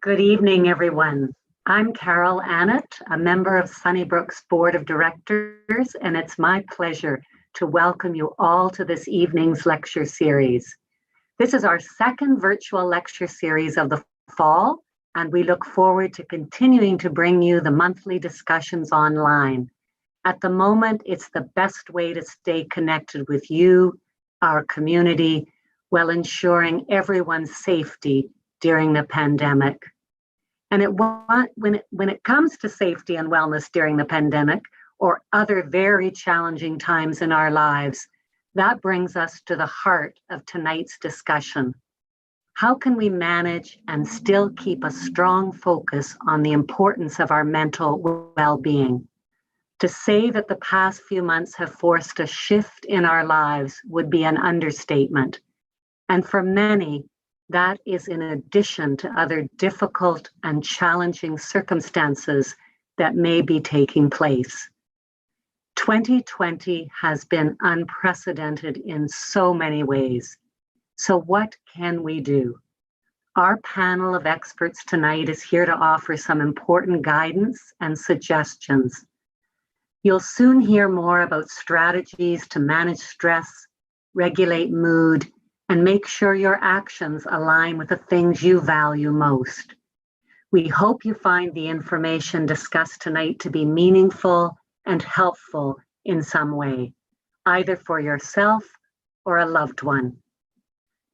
Good evening, everyone. I'm Carol Annett, a member of Sunnybrook's Board of Directors, and it's my pleasure to welcome you all to this evening's lecture series. This is our second virtual lecture series of the fall, and we look forward to continuing to bring you the monthly discussions online. At the moment, it's the best way to stay connected with you, our community, while ensuring everyone's safety during the pandemic. And when it comes to safety and wellness during the pandemic or other very challenging times in our lives, that brings us to the heart of tonight's discussion. How can we manage and still keep a strong focus on the importance of our mental well-being? To say that the past few months have forced a shift in our lives would be an understatement. And for many, that is in addition to other difficult and challenging circumstances that may be taking place. 2020 has been unprecedented in so many ways. So what can we do? Our panel of experts tonight is here to offer some important guidance and suggestions. You'll soon hear more about strategies to manage stress, regulate mood, and make sure your actions align with the things you value most. We hope you find the information discussed tonight to be meaningful and helpful in some way, either for yourself or a loved one.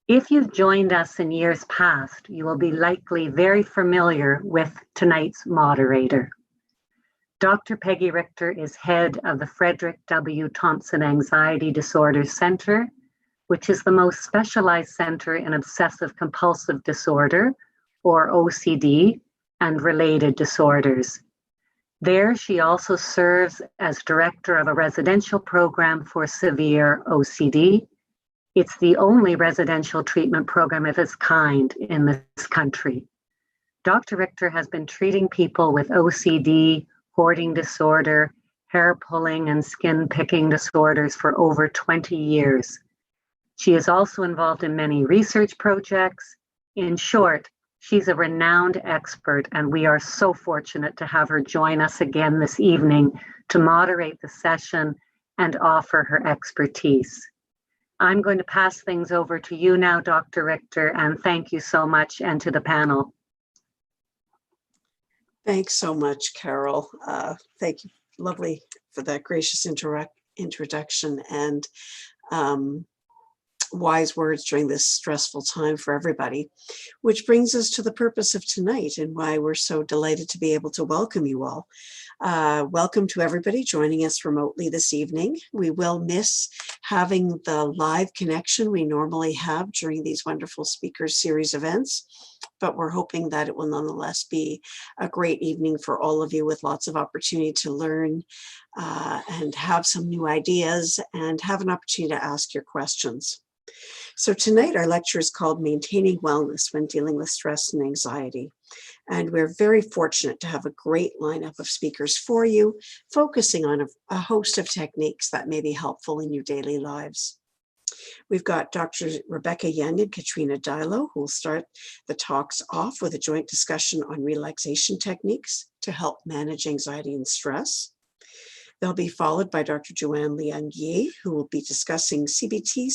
If you've joined us in years past, you will be likely very familiar with tonight's moderator. Dr. Peggy Richter is head of the Frederick W. Thompson Anxiety Disorders Centre, which is the most specialized center in obsessive compulsive disorder, or OCD, and related disorders. There, she also serves as director of a residential program for severe OCD. It's the only residential treatment program of its kind in this country. Dr. Richter has been treating people with OCD, hoarding disorder, hair pulling, and skin picking disorders for over 20 years. She is also involved in many research projects. In short, she's a renowned expert, and we are so fortunate to have her join us again this evening to moderate the session and offer her expertise. I'm going to pass things over to you now, Dr. Richter, and thank you so much, and to the panel. Thanks so much, Carol. Thank you, lovely, for that gracious introduction and wise words during this stressful time for everybody, which brings us to the purpose of tonight and why we're so delighted to be able to welcome you all. Welcome to everybody joining us remotely this evening. We will miss having the live connection we normally have during these wonderful speaker series events, but we're hoping that it will nonetheless be a great evening for all of you with lots of opportunity to learn and have some new ideas and have an opportunity to ask your questions. So tonight our lecture is called Maintaining Wellness When Dealing with Stress and Anxiety. And we're very fortunate to have a great lineup of speakers for you, focusing on a host of techniques that may be helpful in your daily lives. We've got Dr. Rebecca Young and Ketrina Dilo, who will start the talks off with a joint discussion on relaxation techniques to help manage anxiety and stress. They'll be followed by Dr. Joanne Leung-Yee, who will be discussing CBT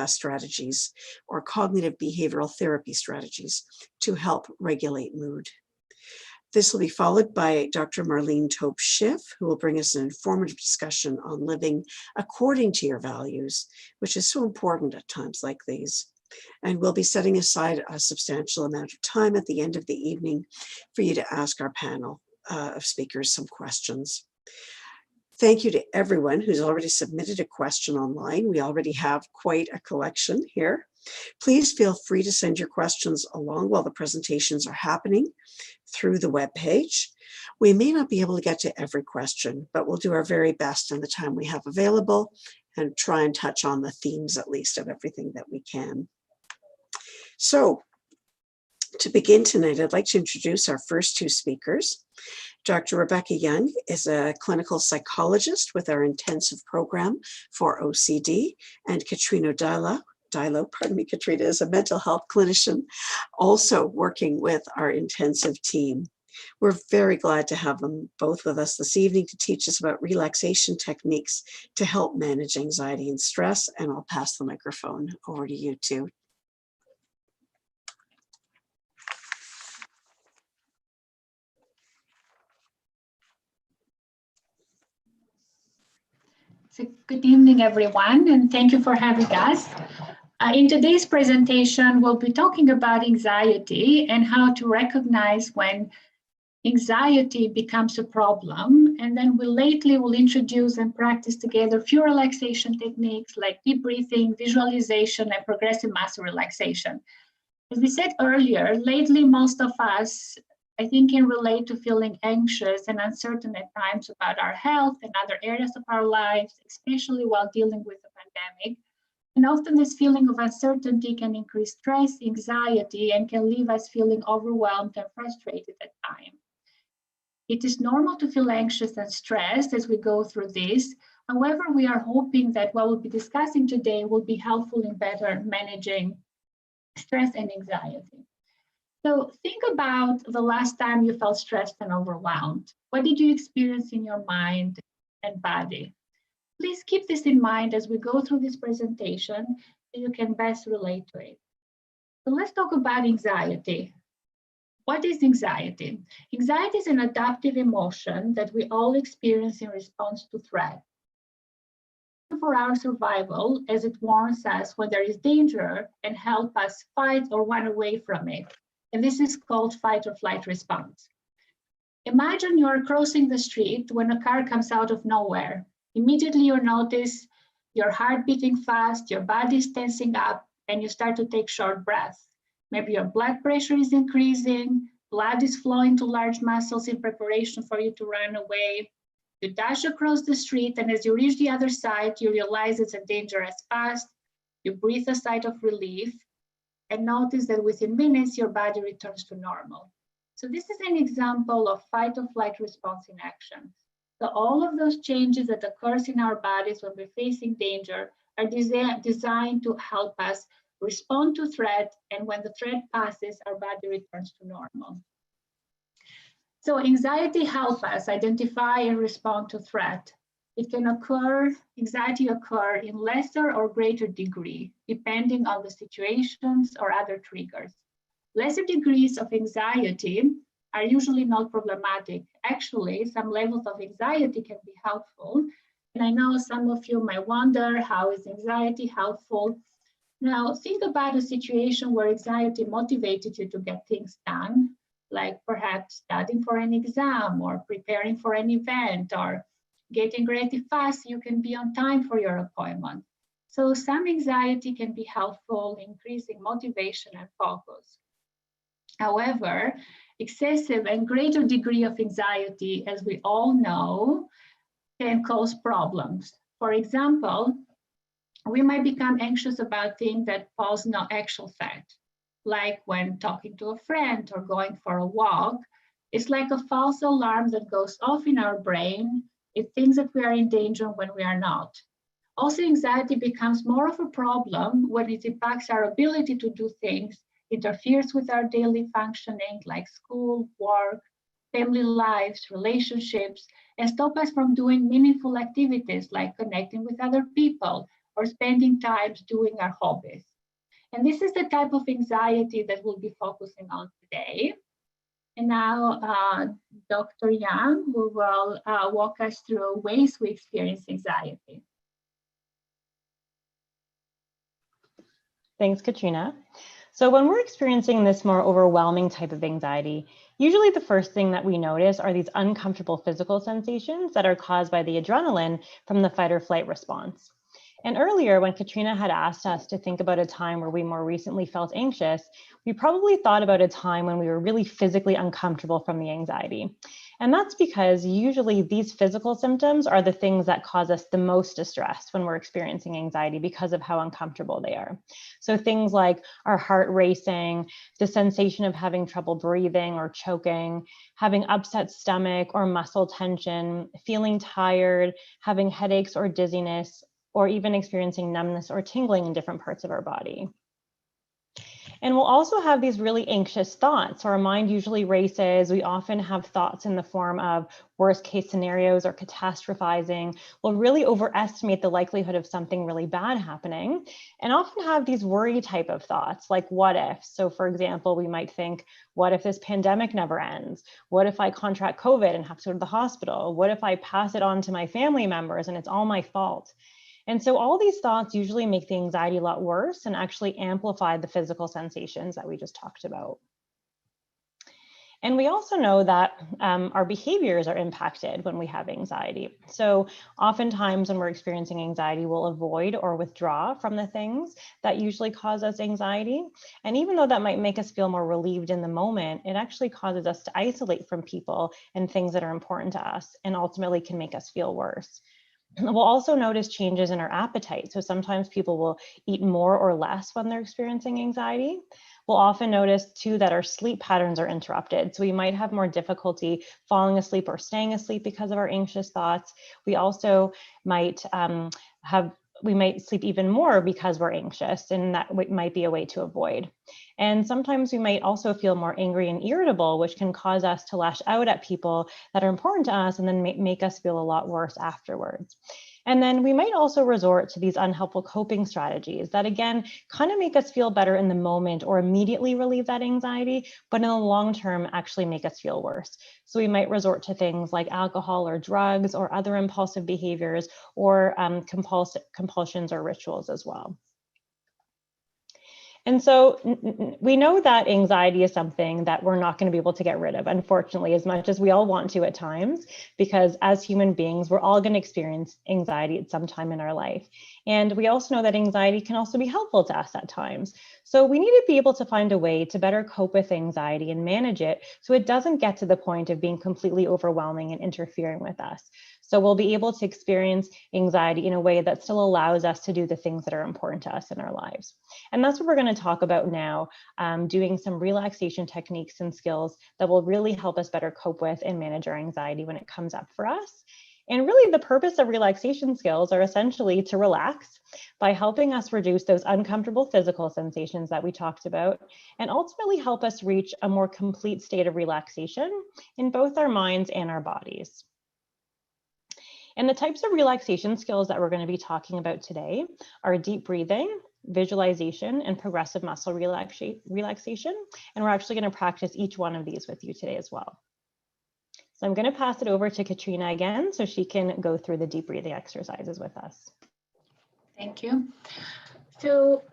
strategies or cognitive behavioral therapy strategies to help regulate mood. This will be followed by Dr. Marlene Taube-Schiff, who will bring us an informative discussion on living according to your values, which is so important at times like these. And we'll be setting aside a substantial amount of time at the end of the evening for you to ask our panel of speakers some questions. Thank you to everyone who's already submitted a question online. We already have quite a collection here. Please feel free to send your questions along while the presentations are happening through the webpage. We may not be able to get to every question, but we'll do our very best in the time we have available and try and touch on the themes at least of everything that we can. So to begin tonight, I'd like to introduce our first two speakers. Dr. Rebecca Young is a clinical psychologist with our intensive program for OCD, and Ketrina Dilo Dilo, pardon me, Ketrina, is a mental health clinician, also working with our intensive team. We're very glad to have them both with us this evening to teach us about relaxation techniques to help manage anxiety and stress. And I'll pass the microphone over to you two. So good evening, everyone, and thank you for having us. In today's presentation, we'll be talking about anxiety and how to recognize when anxiety becomes a problem. And then we will introduce and practice together a few relaxation techniques like deep breathing, visualization, and progressive muscle relaxation. As we said earlier, lately, most of us, I think, can relate to feeling anxious and uncertain at times about our health and other areas of our lives, especially while dealing with the pandemic. And often this feeling of uncertainty can increase stress, anxiety, and can leave us feeling overwhelmed and frustrated at times. It is normal to feel anxious and stressed as we go through this. However, we are hoping that what we'll be discussing today will be helpful in better managing stress and anxiety. So think about the last time you felt stressed and overwhelmed. What did you experience in your mind and body? Please keep this in mind as we go through this presentation so you can best relate to it. So let's talk about anxiety. What is anxiety? Anxiety is an adaptive emotion that we all experience in response to threat. For our survival, as it warns us when there is danger and help us fight or run away from it. And this is called fight or flight response. Imagine you're crossing the street when a car comes out of nowhere. Immediately you notice your heart beating fast, your body is tensing up, and you start to take short breaths. Maybe your blood pressure is increasing, blood is flowing to large muscles in preparation for you to run away. You dash across the street, and as you reach the other side, you realize it's a dangerous pass. You breathe a sigh of relief and notice that within minutes, your body returns to normal. So this is an example of fight or flight response in action. So all of those changes that occurs in our bodies when we're facing danger are designed to help us respond to threat, and when the threat passes, our body returns to normal. So anxiety helps us identify and respond to threat. Anxiety occur in lesser or greater degree, depending on the situations or other triggers. Lesser degrees of anxiety are usually not problematic. Actually, some levels of anxiety can be helpful. And I know some of you might wonder, how is anxiety helpful? Now, think about a situation where anxiety motivated you to get things done, like perhaps studying for an exam or preparing for an event or getting ready fast so you can be on time for your appointment. So some anxiety can be helpful in increasing motivation and focus. However, excessive and greater degree of anxiety, as we all know, can cause problems. For example, we might become anxious about things that pose no actual threat, like when talking to a friend or going for a walk. It's like a false alarm that goes off in our brain. It thinks that we are in danger when we are not. Also, anxiety becomes more of a problem when it impacts our ability to do things, interferes with our daily functioning like school, work, family lives, relationships, and stop us from doing meaningful activities like connecting with other people or spending time doing our hobbies. And this is the type of anxiety that we'll be focusing on today. And now Dr. Young, who will walk us through ways we experience anxiety. Thanks, Ketrina. So when we're experiencing this more overwhelming type of anxiety, usually the first thing that we notice are these uncomfortable physical sensations that are caused by the adrenaline from the fight or flight response. And earlier, when Ketrina had asked us to think about a time where we more recently felt anxious, we probably thought about a time when we were really physically uncomfortable from the anxiety. And that's because usually these physical symptoms are the things that cause us the most distress when we're experiencing anxiety because of how uncomfortable they are. So things like our heart racing, the sensation of having trouble breathing or choking, having upset stomach or muscle tension, feeling tired, having headaches or dizziness, or even experiencing numbness or tingling in different parts of our body. And we'll also have these really anxious thoughts. So our mind usually races. We often have thoughts in the form of worst case scenarios or catastrophizing. We'll really overestimate the likelihood of something really bad happening, and often have these worry type of thoughts like what if. So for example, we might think, what if this pandemic never ends? What if I contract COVID and have to go to the hospital? What if I pass it on to my family members and it's all my fault? And so all these thoughts usually make the anxiety a lot worse and actually amplify the physical sensations that we just talked about. And we also know that our behaviors are impacted when we have anxiety. So oftentimes when we're experiencing anxiety, we'll avoid or withdraw from the things that usually cause us anxiety. And even though that might make us feel more relieved in the moment, it actually causes us to isolate from people and things that are important to us, and ultimately can make us feel worse. We'll also notice changes in our appetite. So sometimes people will eat more or less when they're experiencing anxiety. We'll often notice too that our sleep patterns are interrupted. So we might have more difficulty falling asleep or staying asleep because of our anxious thoughts. We also might we might sleep even more because we're anxious, and that might be a way to avoid. And sometimes we might also feel more angry and irritable, which can cause us to lash out at people that are important to us and then make us feel a lot worse afterwards. And then we might also resort to these unhelpful coping strategies that, again, kind of make us feel better in the moment or immediately relieve that anxiety, but in the long term actually make us feel worse. So we might resort to things like alcohol or drugs or other impulsive behaviors, or compulsions or rituals as well. And so we know that anxiety is something that we're not going to be able to get rid of, unfortunately, as much as we all want to at times, because as human beings, we're all going to experience anxiety at some time in our life. And we also know that anxiety can also be helpful to us at times. So we need to be able to find a way to better cope with anxiety and manage it so it doesn't get to the point of being completely overwhelming and interfering with us. So we'll be able to experience anxiety in a way that still allows us to do the things that are important to us in our lives. And that's what we're going to talk about now, doing some relaxation techniques and skills that will really help us better cope with and manage our anxiety when it comes up for us. And really the purpose of relaxation skills are essentially to relax by helping us reduce those uncomfortable physical sensations that we talked about, and ultimately help us reach a more complete state of relaxation in both our minds and our bodies. And the types of relaxation skills that we're going to be talking about today are deep breathing, visualization, and progressive muscle relaxation. And we're actually going to practice each one of these with you today as well. So I'm going to pass it over to Ketrina again so she can go through the deep breathing exercises with us. Thank you. So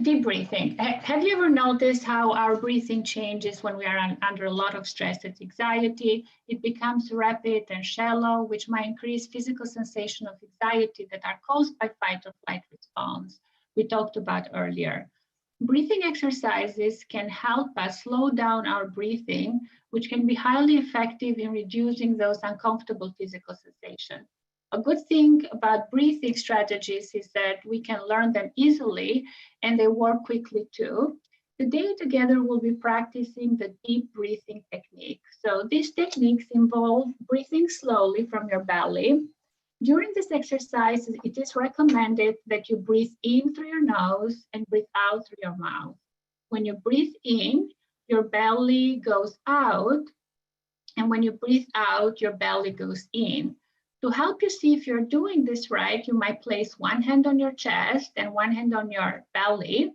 deep breathing. Have you ever noticed how our breathing changes when we are under a lot of stress and anxiety? It becomes rapid and shallow, which might increase physical sensation of anxiety that are caused by fight or flight response we talked about earlier. Breathing exercises can help us slow down our breathing, which can be highly effective in reducing those uncomfortable physical sensations. A good thing about breathing strategies is that we can learn them easily and they work quickly too. Today together we'll be practicing the deep breathing technique. So these techniques involve breathing slowly from your belly. During this exercise, it is recommended that you breathe in through your nose and breathe out through your mouth. When you breathe in, your belly goes out, and when you breathe out, your belly goes in. To help you see if you're doing this right, you might place one hand on your chest and one hand on your belly,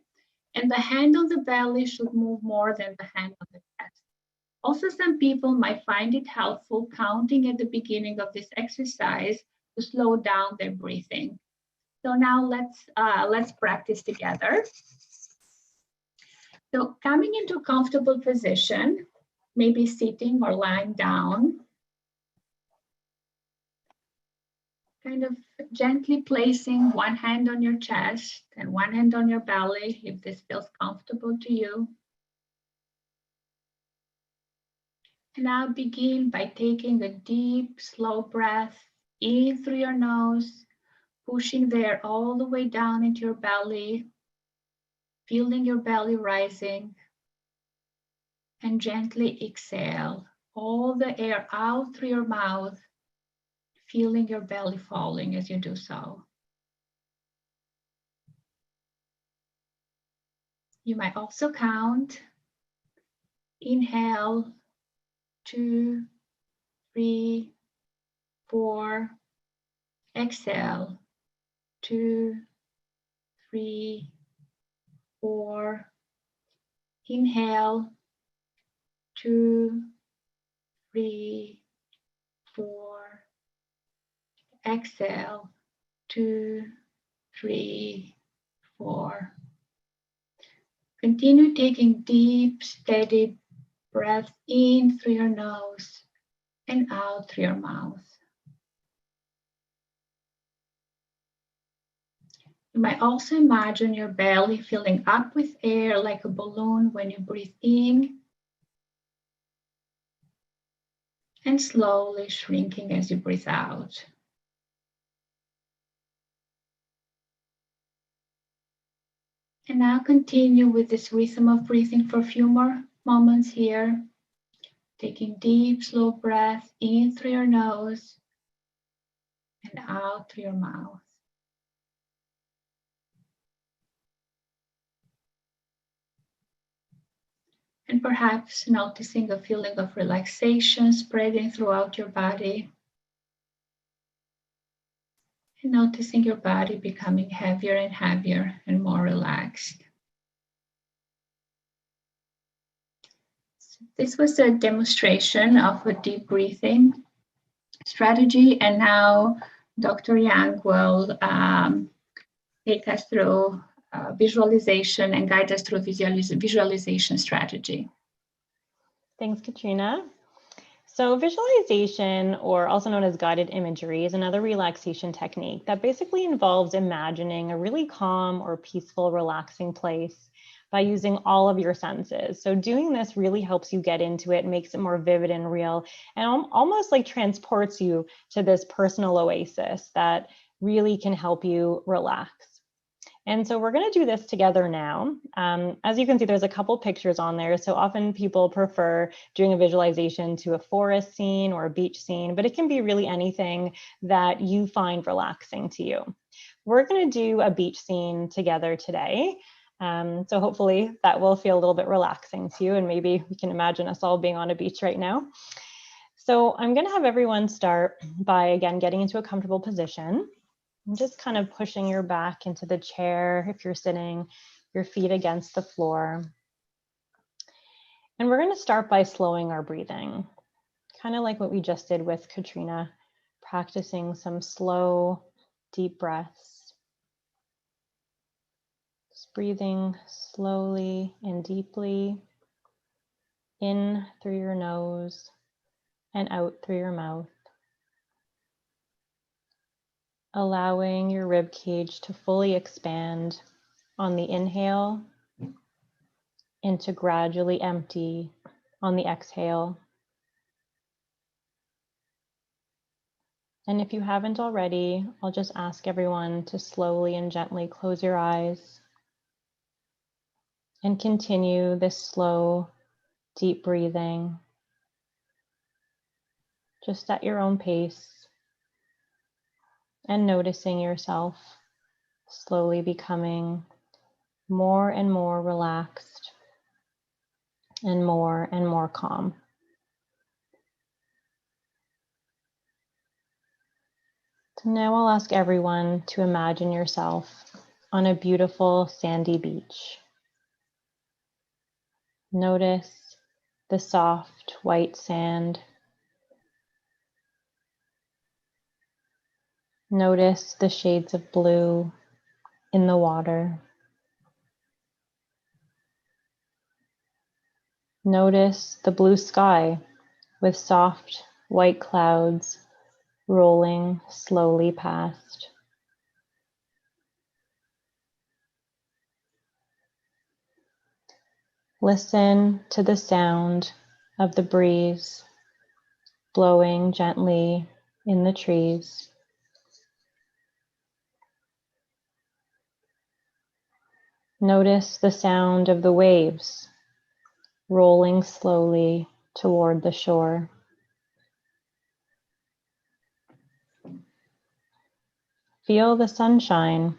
and the hand on the belly should move more than the hand on the chest. Also, some people might find it helpful counting at the beginning of this exercise to slow down their breathing. So now let's practice together. So coming into a comfortable position, maybe sitting or lying down, kind of gently placing one hand on your chest and one hand on your belly if this feels comfortable to you. And now begin by taking a deep, slow breath in through your nose, pushing the air all the way down into your belly, feeling your belly rising, and gently exhale all the air out through your mouth, feeling your belly falling as you do so. You might also count. Inhale, 2, 3, 4. Exhale, 2, 3, 4. Inhale, 2, 3, 4. Exhale, 2, 3, 4. Continue taking deep, steady breaths in through your nose and out through your mouth. You might also imagine your belly filling up with air like a balloon when you breathe in, and slowly shrinking as you breathe out. And now continue with this rhythm of breathing for a few more moments here. Taking deep, slow breaths in through your nose and out through your mouth. And perhaps noticing a feeling of relaxation spreading throughout your body. And noticing your body becoming heavier and heavier and more relaxed. So this was a demonstration of a deep breathing strategy. And now Dr. Yang will take us through visualization and guide us through visualization strategy. Thanks, Ketrina. So visualization, or also known as guided imagery, is another relaxation technique that basically involves imagining a really calm or peaceful, relaxing place by using all of your senses. So doing this really helps you get into it, makes it more vivid and real, and almost like transports you to this personal oasis that really can help you relax. And so we're going to do this together now. As you can see, there's a couple pictures on there. So often people prefer doing a visualization to a forest scene or a beach scene, but it can be really anything that you find relaxing to you. We're going to do a beach scene together today. So hopefully that will feel a little bit relaxing to you, and maybe we can imagine us all being on a beach right now. So I'm going to have everyone start by, again, getting into a comfortable position. And just kind of pushing your back into the chair if you're sitting, your feet against the floor. And we're going to start by slowing our breathing, kind of like what we just did with Ketrina, practicing some slow, deep breaths. Just breathing slowly and deeply in through your nose and out through your mouth. Allowing your rib cage to fully expand on the inhale and to gradually empty on the exhale. And if you haven't already, I'll just ask everyone to slowly and gently close your eyes and continue this slow, deep breathing, just at your own pace, and noticing yourself slowly becoming more and more relaxed and more calm. So now I'll ask everyone to imagine yourself on a beautiful sandy beach. Notice the soft white sand. Notice the shades of blue in the water. Notice the blue sky with soft white clouds rolling slowly past. Listen to the sound of the breeze blowing gently in the trees. Notice the sound of the waves rolling slowly toward the shore. Feel the sunshine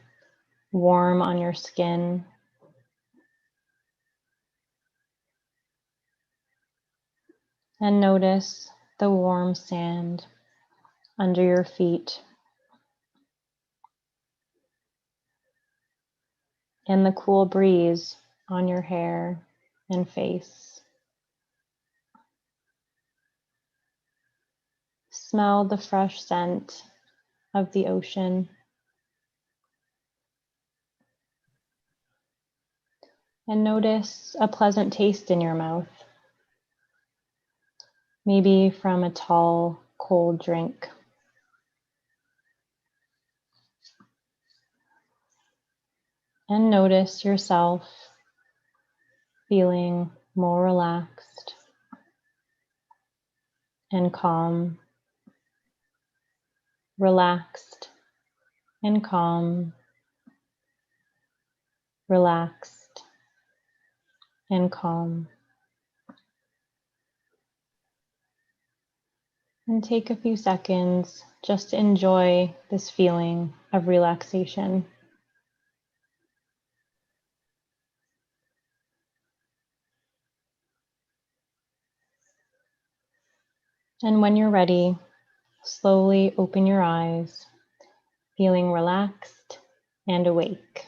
warm on your skin. And notice the warm sand under your feet and the cool breeze on your hair and face. Smell the fresh scent of the ocean. And notice a pleasant taste in your mouth, maybe from a tall, cold drink. And notice yourself feeling more relaxed and calm, relaxed and calm, relaxed and calm. And take a few seconds just to enjoy this feeling of relaxation. And when you're ready, slowly open your eyes, feeling relaxed and awake.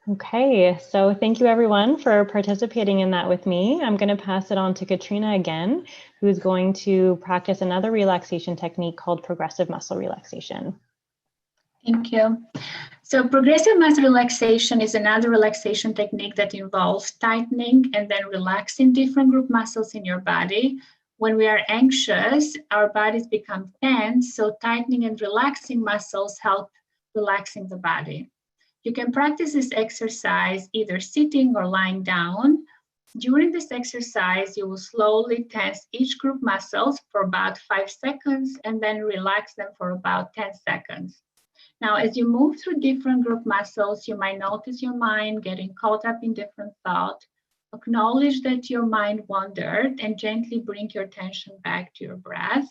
Okay, so thank you everyone for participating in that with me. I'm going to pass it on to Ketrina again, who's going to practice another relaxation technique called progressive muscle relaxation. Thank you. So progressive muscle relaxation is another relaxation technique that involves tightening and then relaxing different group muscles in your body. When we are anxious, our bodies become tense, so tightening and relaxing muscles help relaxing the body. You can practice this exercise either sitting or lying down. During this exercise, you will slowly tense each group muscles for about 5 seconds and then relax them for about 10 seconds. Now, as you move through different group muscles, you might notice your mind getting caught up in different thoughts. Acknowledge that your mind wandered and gently bring your attention back to your breath.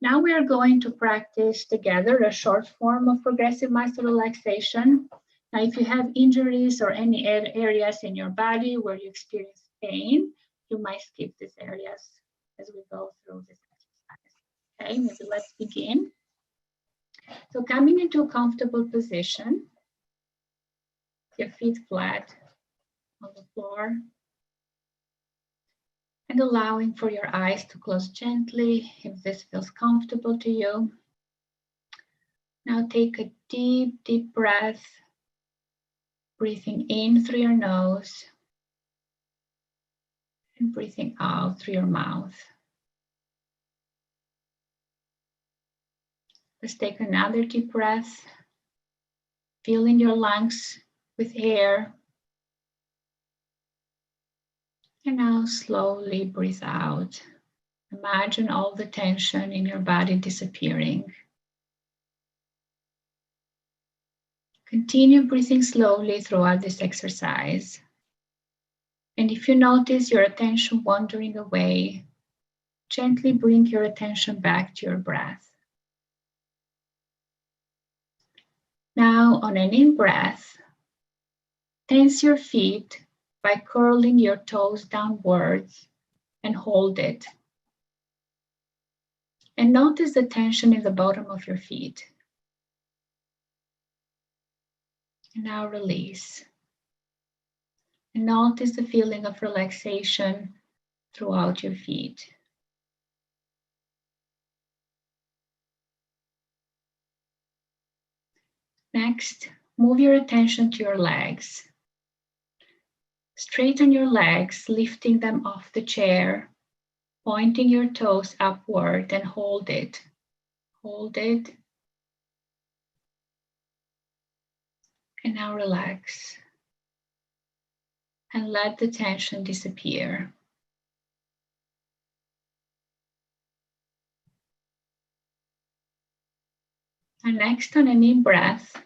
Now we are going to practice together a short form of progressive muscle relaxation. Now, if you have injuries or any areas in your body where you experience pain, you might skip these areas as we go through this exercise. Okay, maybe let's begin. So coming into a comfortable position, your feet flat on the floor, and allowing for your eyes to close gently if this feels comfortable to you. Now take a deep, deep breath, breathing in through your nose and breathing out through your mouth. Let's take another deep breath, filling your lungs with air. And now slowly breathe out. Imagine all the tension in your body disappearing. Continue breathing slowly throughout this exercise. And if you notice your attention wandering away, gently bring your attention back to your breath. Now, on an in-breath, tense your feet by curling your toes downwards and hold it. And notice the tension in the bottom of your feet. And now release. And notice the feeling of relaxation throughout your feet. Next, move your attention to your legs. Straighten your legs, lifting them off the chair, pointing your toes upward and hold it. Hold it. And now relax. And let the tension disappear. And next, on an in-breath,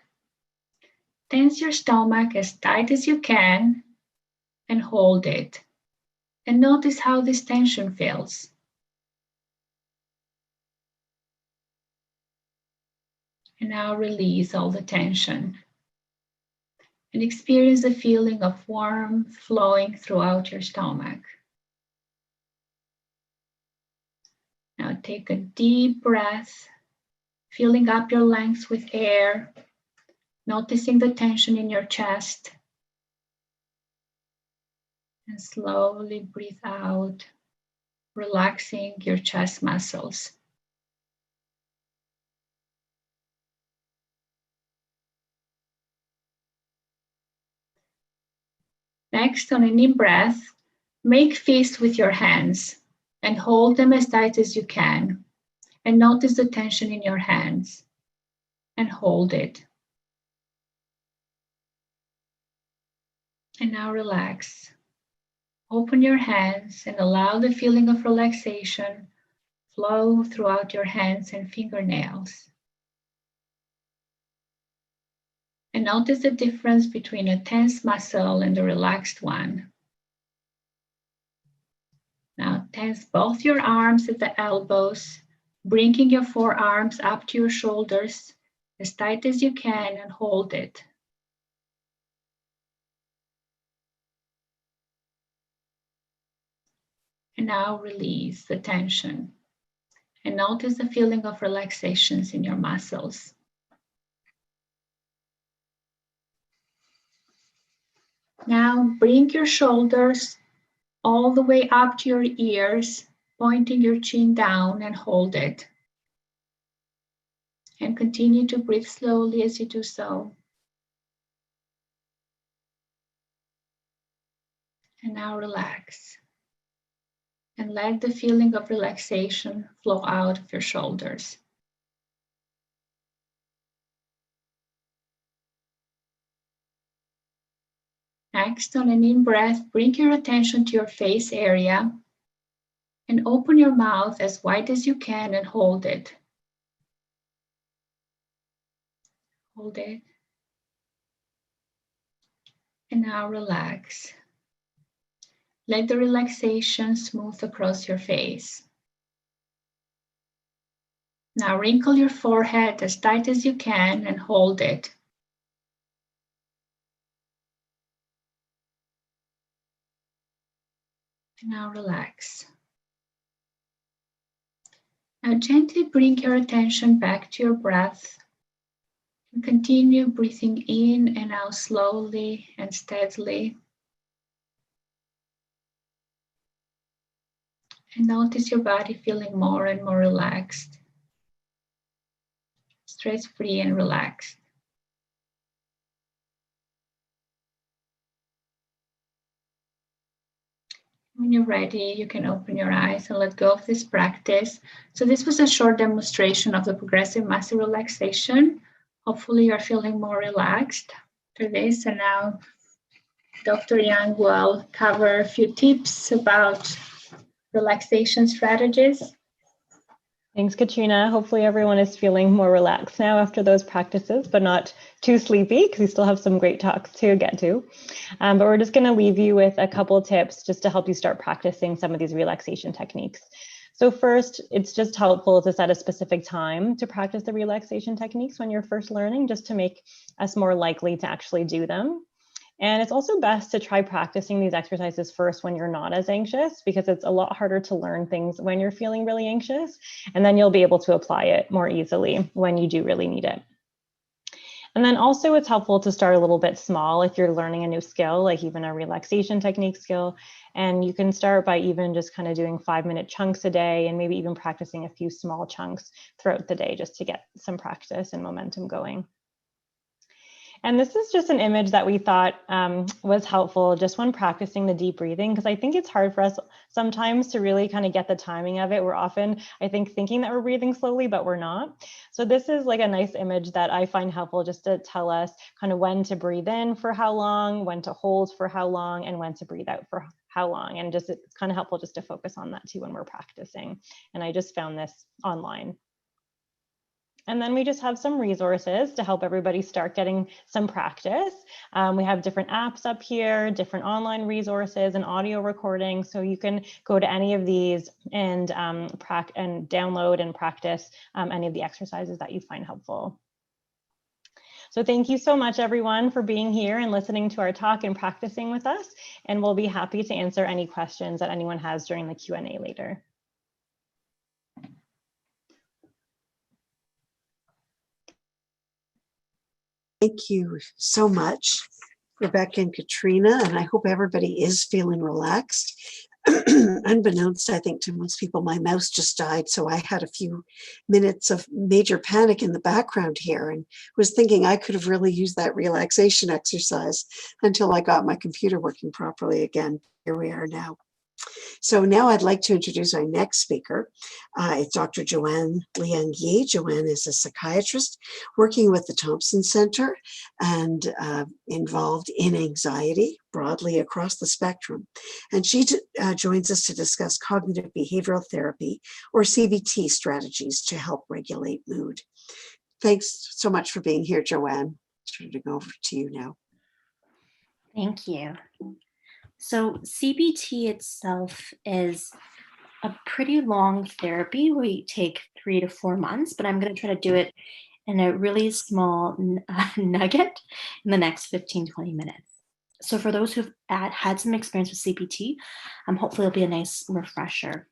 tense your stomach as tight as you can and hold it. And notice how this tension feels. And now release all the tension. and experience the feeling of warmth flowing throughout your stomach. Now take a deep breath, filling up your lungs with air, noticing the tension in your chest, and slowly breathe out, relaxing your chest muscles. Next, on an in-breath, make fists with your hands and hold them as tight as you can. And notice the tension in your hands and hold it. And now relax. Open your hands and allow the feeling of relaxation flow throughout your hands and fingernails. And notice the difference between a tense muscle and a relaxed one. Now tense both your arms at the elbows, bringing your forearms up to your shoulders as tight as you can and hold it. And now release the tension and notice the feeling of relaxations in your muscles. Now bring your shoulders all the way up to your ears, pointing your chin down and hold it. And continue to breathe slowly as you do so. And now relax. And let the feeling of relaxation flow out of your shoulders. Next, on an in-breath, bring your attention to your face area and open your mouth as wide as you can and hold it. Hold it. And now relax. Let the relaxation smooth across your face. Now wrinkle your forehead as tight as you can and hold it. And now relax. Now gently bring your attention back to your breath and continue breathing in and out slowly and steadily. And notice your body feeling more and more relaxed, stress-free and relaxed. When you're ready, you can open your eyes and let go of this practice. So this was a short demonstration of the progressive muscle relaxation. Hopefully you're feeling more relaxed after this. And now Dr. Young will cover a few tips about relaxation strategies. Thanks, Ketrina. Hopefully everyone is feeling more relaxed now after those practices, but not too sleepy because we still have some great talks to get to. But we're just going to leave you with a couple tips just to help you start practicing some of these relaxation techniques. So first, it's just helpful to set a specific time to practice the relaxation techniques when you're first learning, just to make us more likely to actually do them. And it's also best to try practicing these exercises first when you're not as anxious, because it's a lot harder to learn things when you're feeling really anxious, and then you'll be able to apply it more easily when you do really need it. And then also it's helpful to start a little bit small if you're learning a new skill, like even a relaxation technique skill. And you can start by even just kind of doing 5-minute chunks a day and maybe even practicing a few small chunks throughout the day just to get some practice and momentum going. And this is just an image that we thought was helpful just when practicing the deep breathing, because I think it's hard for us sometimes to really kind of get the timing of it. We're often, I think, thinking that we're breathing slowly, but we're not. So this is like a nice image that I find helpful just to tell us kind of when to breathe in for how long, when to hold for how long, and when to breathe out for how long. And just it's kind of helpful just to focus on that too when we're practicing. And I just found this online. And then we just have some resources to help everybody start getting some practice. We have different apps up here, different online resources and audio recordings. So you can go to any of these and download and practice any of the exercises that you find helpful. So thank you so much, everyone, for being here and listening to our talk and practicing with us. And we'll be happy to answer any questions that anyone has during the Q&A later. Thank you so much, Rebecca and Ketrina, and I hope everybody is feeling relaxed. Unbeknownst, I think, to most people, my mouse just died, so I had a few minutes of major panic in the background here and was thinking I could have really used that relaxation exercise until I got my computer working properly again. Here we are now. So now I'd like to introduce our next speaker. It's Dr. Joanne Leung-Yee. Joanne is a psychiatrist working with the Thompson Center and involved in anxiety broadly across the spectrum. And she joins us to discuss cognitive behavioral therapy, or CBT, strategies to help regulate mood. Thanks so much for being here, Joanne. Turning over to you now. Thank you. So CBT itself is a pretty long therapy. We take 3 to 4 months, but I'm going to try to do it in a really small nugget in the next 15-20 minutes. So for those who've had some experience with CBT, hopefully it'll be a nice refresher.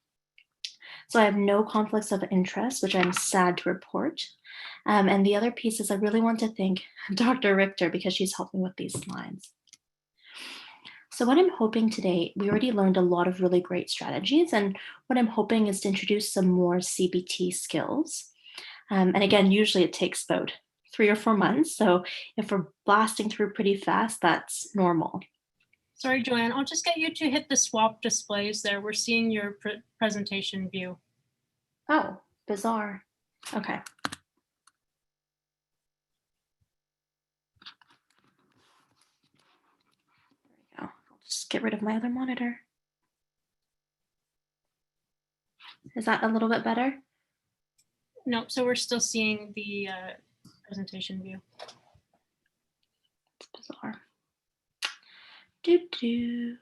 So I have no conflicts of interest, which I'm sad to report. And the other piece is I really want to thank Dr. Richter because she's helped me with these slides. So what I'm hoping today, we already learned a lot of really great strategies, and what I'm hoping is to introduce some more CBT skills. And again, usually it takes about 3 or 4 months. So if we're blasting through pretty fast, that's normal. Sorry, Joanne, I'll just get you to hit the swap displays there. We're seeing your presentation view. Oh, bizarre. Okay. Just get rid of my other monitor. Is that a little bit better? No, so we're still seeing the presentation view. It's bizarre. Doo-doo.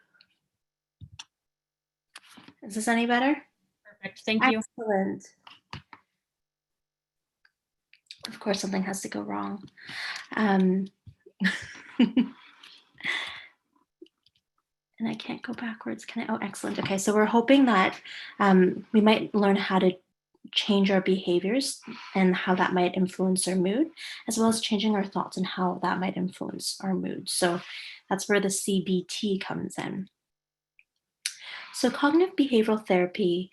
Is this any better? Perfect, thank you. Excellent. Of course, something has to go wrong. And I can't go backwards, can I? Oh, excellent. Okay, so we're hoping that we might learn how to change our behaviors and how that might influence our mood, as well as changing our thoughts and how that might influence our mood. So that's where the CBT comes in. So cognitive behavioral therapy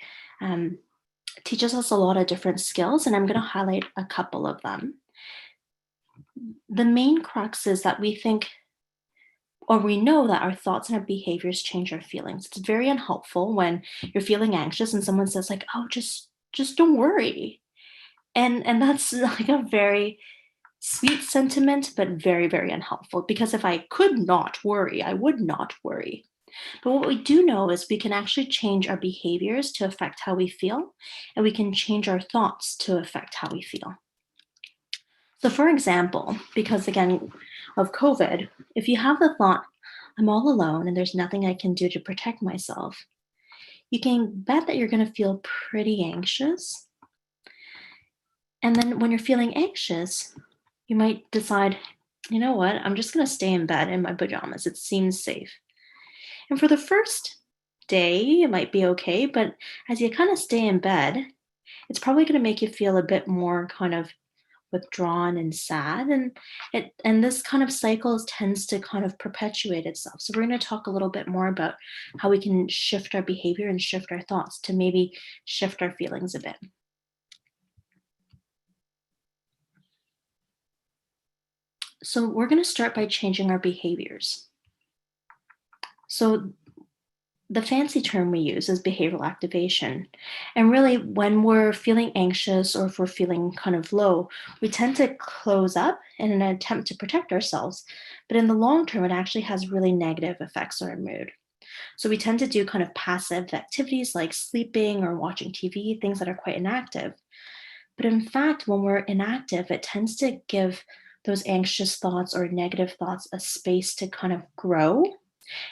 teaches us a lot of different skills, and I'm going to highlight a couple of them. The main crux is that we think, or we know that our thoughts and our behaviors change our feelings. It's very unhelpful when you're feeling anxious and someone says like, oh, just don't worry. And that's like a very sweet sentiment, but very, very unhelpful, because if I could not worry, I would not worry. But what we do know is we can actually change our behaviors to affect how we feel, and we can change our thoughts to affect how we feel. So for example, because again of COVID, if you have the thought, I'm all alone and there's nothing I can do to protect myself, you can bet that you're going to feel pretty anxious. And then when you're feeling anxious, you might decide, you know what, I'm just going to stay in bed in my pajamas. It seems safe. And for the first day, it might be okay, but as you kind of stay in bed, it's probably going to make you feel a bit more kind of withdrawn and sad, and this kind of cycle tends to kind of perpetuate itself. So we're going to talk a little bit more about how we can shift our behavior and shift our thoughts to maybe shift our feelings a bit. So we're going to start by changing our behaviors. So the fancy term we use is behavioral activation. And really, when we're feeling anxious or if we're feeling kind of low, we tend to close up in an attempt to protect ourselves. But in the long term, it actually has really negative effects on our mood. So we tend to do kind of passive activities like sleeping or watching TV, things that are quite inactive. But in fact, when we're inactive, it tends to give those anxious thoughts or negative thoughts a space to kind of grow.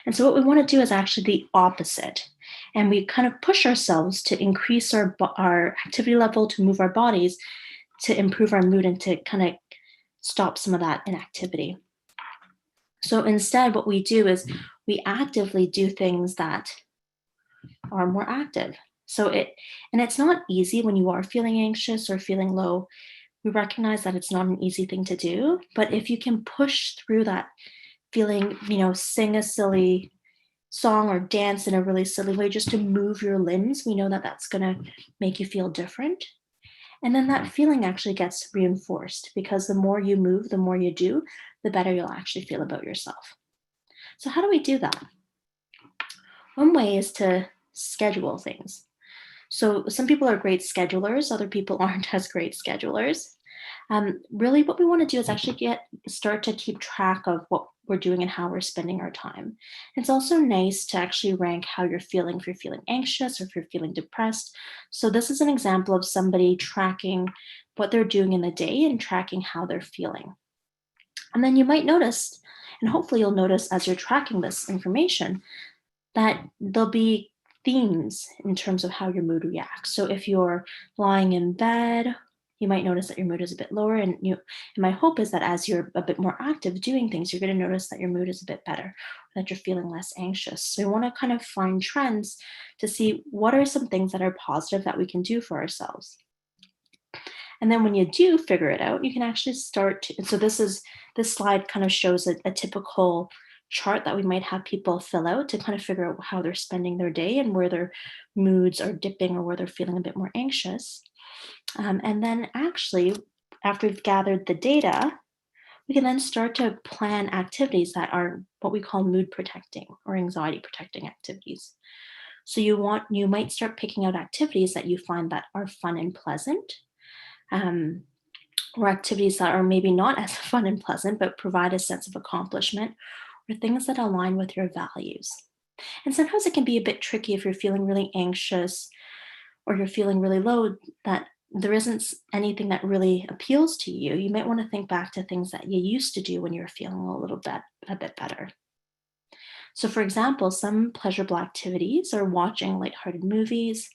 And so what we want to do is actually the opposite. And we kind of push ourselves to increase our activity level, to move our bodies, to improve our mood, and to kind of stop some of that inactivity. So instead, what we do is we actively do things that are more active. So it's not easy when you are feeling anxious or feeling low. We recognize that it's not an easy thing to do, but if you can push through that feeling, sing a silly song or dance in a really silly way just to move your limbs, we know that that's going to make you feel different. And then that feeling actually gets reinforced, because the more you move, the more you do, the better you'll actually feel about yourself. So how do we do that? One way is to schedule things. So some people are great schedulers, other people aren't as great schedulers. Really what we want to do is actually start to keep track of what we're doing and how we're spending our time. It's also nice to actually rank how you're feeling, if you're feeling anxious or if you're feeling depressed. So this is an example of somebody tracking what they're doing in the day and tracking how they're feeling. And then you might notice, and hopefully you'll notice as you're tracking this information, that there'll be themes in terms of how your mood reacts. So if you're lying in bed, you might notice that your mood is a bit lower, and my hope is that as you're a bit more active doing things, you're going to notice that your mood is a bit better, that you're feeling less anxious. So we want to kind of find trends to see what are some things that are positive that we can do for ourselves. And then when you do figure it out, you can actually start to, so this slide kind of shows a typical chart that we might have people fill out to kind of figure out how they're spending their day and where their moods are dipping or where they're feeling a bit more anxious. And then actually, after we've gathered the data, we can then start to plan activities that are what we call mood protecting or anxiety protecting activities. So you might start picking out activities that you find that are fun and pleasant, or activities that are maybe not as fun and pleasant, but provide a sense of accomplishment, or things that align with your values. And sometimes it can be a bit tricky if you're feeling really anxious or you're feeling really low, that there isn't anything that really appeals to you. You might want to think back to things that you used to do when you were feeling a bit better. So for example, some pleasurable activities are watching lighthearted movies.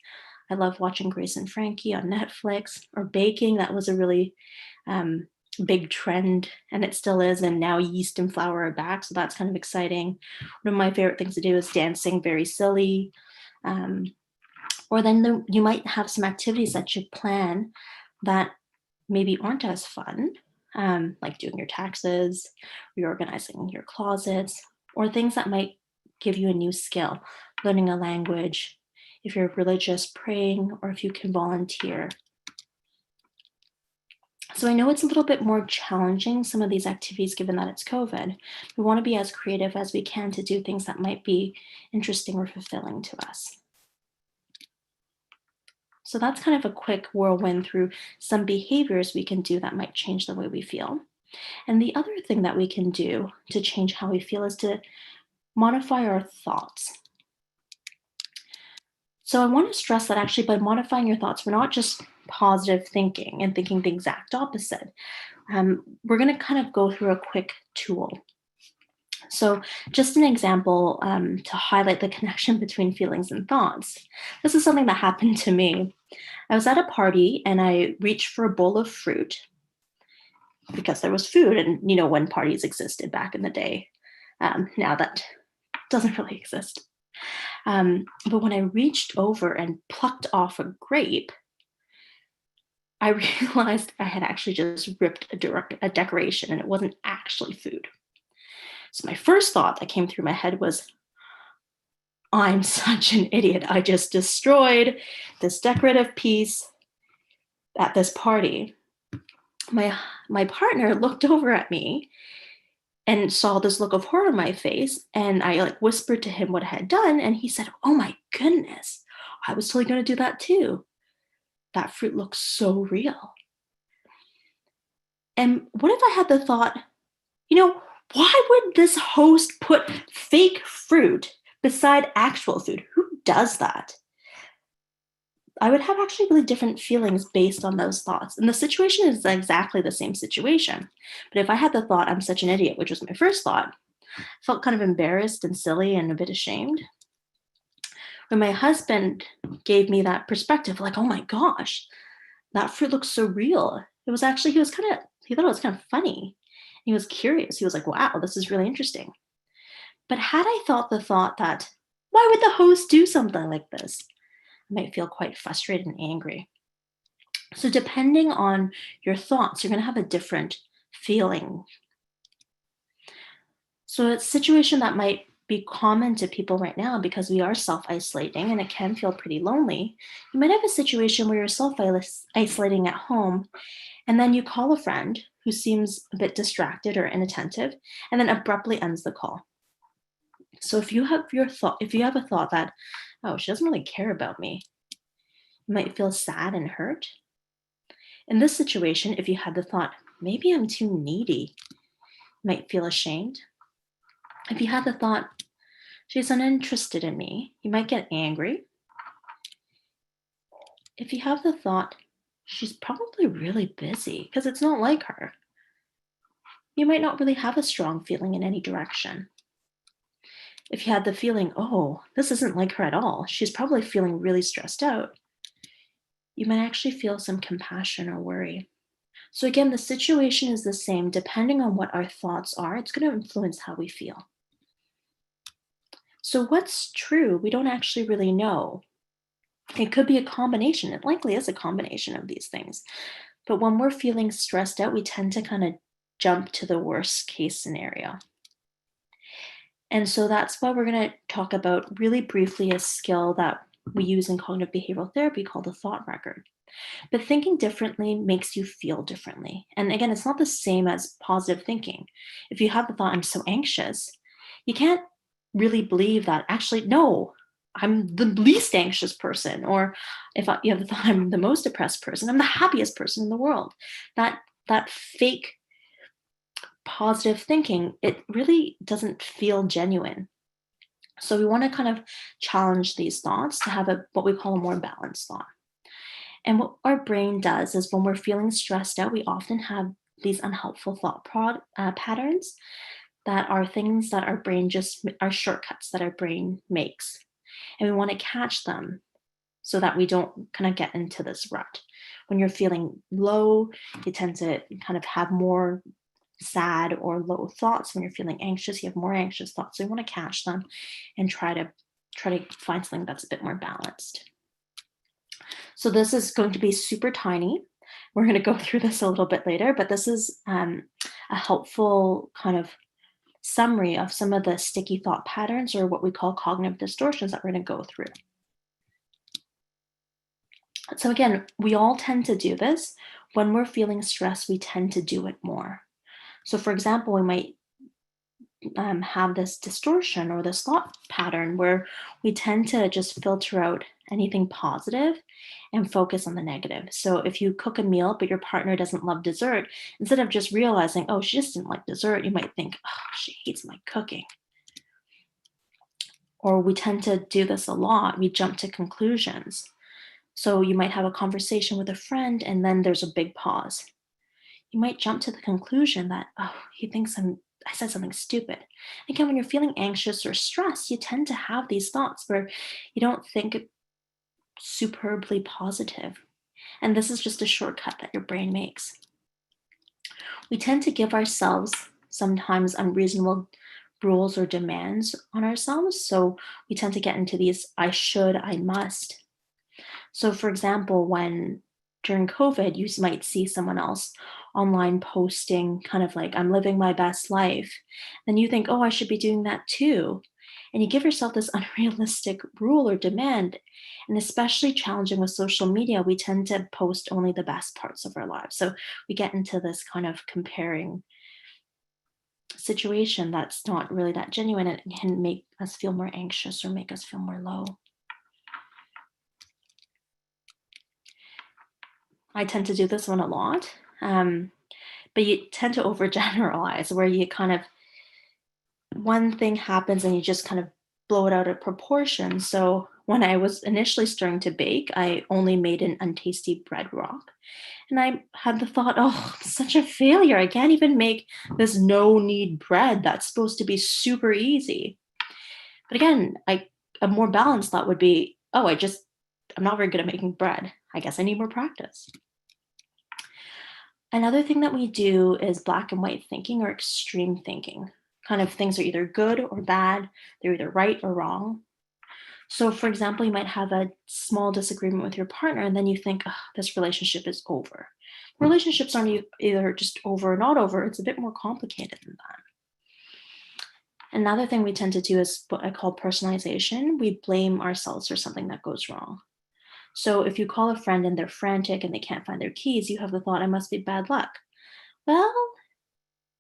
I love watching Grace and Frankie on Netflix, or baking. That was a really big trend, and it still is, and now yeast and flour are back, so that's kind of exciting. One of my favorite things to do is dancing very silly. Or then you might have some activities that you plan that maybe aren't as fun, like doing your taxes, reorganizing your closets, or things that might give you a new skill, learning a language, if you're religious, praying, or if you can volunteer. So I know it's a little bit more challenging, some of these activities, given that it's COVID. We want to be as creative as we can to do things that might be interesting or fulfilling to us. So that's kind of a quick whirlwind through some behaviors we can do that might change the way we feel. And the other thing that we can do to change how we feel is to modify our thoughts. So I want to stress that actually by modifying your thoughts, we're not just positive thinking and thinking the exact opposite. We're going to kind of go through a quick tool. So just an example to highlight the connection between feelings and thoughts. This is something that happened to me. I was at a party and I reached for a bowl of fruit because there was food, and when parties existed back in the day. Now that doesn't really exist. But when I reached over and plucked off a grape, I realized I had actually just ripped a decoration, and it wasn't actually food. So my first thought that came through my head was, I'm such an idiot. I just destroyed this decorative piece at this party. My partner looked over at me and saw this look of horror on my face, and I whispered to him what I had done, and he said, oh my goodness, I was totally going to do that too. That fruit looks so real. And what if I had the thought, why would this host put fake fruit beside actual food? Who does that? I would have actually really different feelings based on those thoughts. And the situation is exactly the same situation. But if I had the thought, I'm such an idiot, which was my first thought, I felt kind of embarrassed and silly and a bit ashamed. When my husband gave me that perspective, like, oh my gosh, that fruit looks so real. It was actually, he he thought it was kind of funny. He was curious. He was like, wow, this is really interesting. But had I thought the thought that, why would the host do something like this? I might feel quite frustrated and angry. So depending on your thoughts, you're going to have a different feeling. So a situation that might be common to people right now, because we are self-isolating and it can feel pretty lonely, you might have a situation where you're self-isolating at home, and then you call a friend who seems a bit distracted or inattentive, and then abruptly ends the call. So if you have a thought that, oh, she doesn't really care about me, you might feel sad and hurt. In this situation, if you had the thought, maybe I'm too needy, you might feel ashamed. If you had the thought, she's uninterested in me, you might get angry. If you have the thought, she's probably really busy because it's not like her, you might not really have a strong feeling in any direction. If you had the feeling, oh, this isn't like her at all, she's probably feeling really stressed out, you might actually feel some compassion or worry. So again, the situation is the same. Depending on what our thoughts are, it's going to influence how we feel. So what's true? We don't actually really know. It could be a combination. It likely is a combination of these things. But when we're feeling stressed out, we tend to kind of jump to the worst case scenario. And so that's why we're going to talk about really briefly a skill that we use in cognitive behavioral therapy called the thought record. But thinking differently makes you feel differently. And again, it's not the same as positive thinking. If you have the thought, I'm so anxious, you can't really believe that, actually, no, I'm the least anxious person. Or if you have the thought, I'm the most depressed person, I'm the happiest person in the world. That fake positive thinking, it really doesn't feel genuine. So we want to kind of challenge these thoughts to have what we call a more balanced thought. And what our brain does is when we're feeling stressed out, we often have these unhelpful thought patterns that are things that our brain are shortcuts that our brain makes. And we want to catch them so that we don't kind of get into this rut. When you're feeling low, you tend to kind of have more sad or low thoughts. When you're feeling anxious, you have more anxious thoughts. So you want to catch them and try to find something that's a bit more balanced. So this is going to be super tiny. We're going to go through this a little bit later, but this is a helpful kind of summary of some of the sticky thought patterns, or what we call cognitive distortions, that we're going to go through. So again, we all tend to do this. When we're feeling stressed, we tend to do it more. So for example, we might have this distortion or this thought pattern where we tend to just filter out anything positive and focus on the negative. So if you cook a meal, but your partner doesn't love dessert, instead of just realizing, oh, she just didn't like dessert, you might think, oh, she hates my cooking. Or we tend to do this a lot. We jump to conclusions. So you might have a conversation with a friend and then there's a big pause. You might jump to the conclusion that, oh, he thinks I said something stupid. Again, when you're feeling anxious or stressed, you tend to have these thoughts where you don't think superbly positive. And this is just a shortcut that your brain makes. We tend to give ourselves sometimes unreasonable rules or demands on ourselves. So we tend to get into these I should, I must. So for example, during COVID, you might see someone else online posting kind of like, I'm living my best life. Then you think, oh, I should be doing that too. And you give yourself this unrealistic rule or demand. And especially challenging with social media, we tend to post only the best parts of our lives. So we get into this kind of comparing situation that's not really that genuine, and it can make us feel more anxious or make us feel more low. I tend to do this one a lot, but you tend to overgeneralize, where you kind of, one thing happens and you just kind of blow it out of proportion. So when I was initially starting to bake, I only made an untasty bread rock. And I had the thought, oh, I'm such a failure. I can't even make this no-knead bread that's supposed to be super easy. But again, a more balanced thought would be, oh, I'm not very good at making bread. I guess I need more practice. Another thing that we do is black and white thinking or extreme thinking. Kind of things are either good or bad, they're either right or wrong. So for example, you might have a small disagreement with your partner and then you think, oh, this relationship is over. Relationships aren't either just over or not over, it's a bit more complicated than that. Another thing we tend to do is what I call personalization. We blame ourselves for something that goes wrong. So if you call a friend and they're frantic and they can't find their keys, you have the thought, I must be bad luck. Well,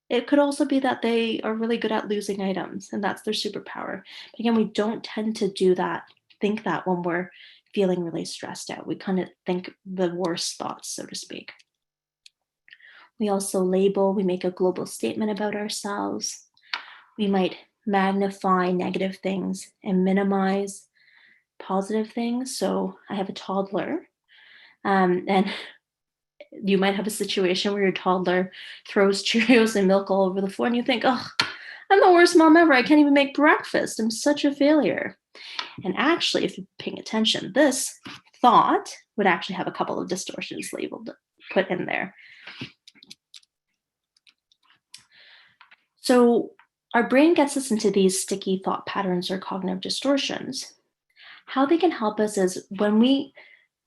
it could also be that they are really good at losing items and that's their superpower. But again, we don't tend to think that when we're feeling really stressed out. We kind of think the worst thoughts, so to speak. We also label, we make a global statement about ourselves. We might magnify negative things and minimize positive things. So I have a toddler, and you might have a situation where your toddler throws Cheerios and milk all over the floor and you think, oh, I'm the worst mom ever. I can't even make breakfast. I'm such a failure. And actually, if you're paying attention, this thought would actually have a couple of distortions put in there. So our brain gets us into these sticky thought patterns or cognitive distortions. How they can help us is when we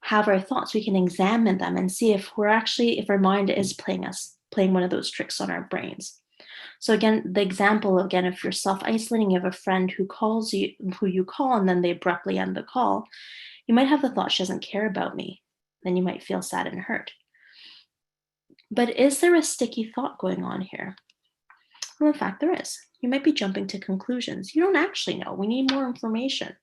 have our thoughts, we can examine them and see if our mind is playing one of those tricks on our brains. So again, the example, if you're self-isolating, you have a friend who you call, and then they abruptly end the call, you might have the thought, she doesn't care about me. Then you might feel sad and hurt. But is there a sticky thought going on here? Well, in fact, there is. You might be jumping to conclusions. You don't actually know. We need more information.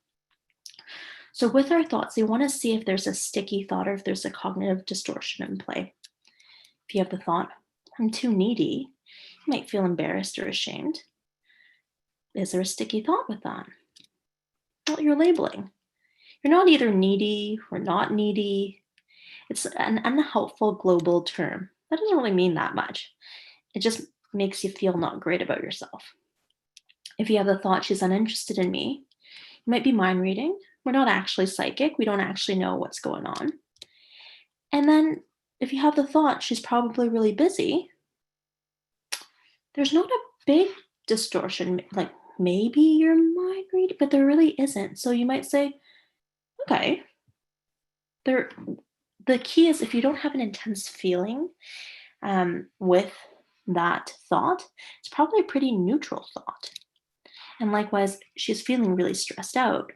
So with our thoughts, you want to see if there's a sticky thought or if there's a cognitive distortion in play. If you have the thought, I'm too needy, you might feel embarrassed or ashamed. Is there a sticky thought with that? Well, you're labeling. You're not either needy or not needy. It's an unhelpful global term. That doesn't really mean that much. It just makes you feel not great about yourself. If you have the thought, she's uninterested in me, you might be mind reading. We're not actually psychic. We don't actually know what's going on. And then if you have the thought, she's probably really busy, there's not a big distortion, like maybe you're mind reading, but there really isn't. So you might say, okay, the key is if you don't have an intense feeling with that thought, it's probably a pretty neutral thought. And likewise, she's feeling really stressed out.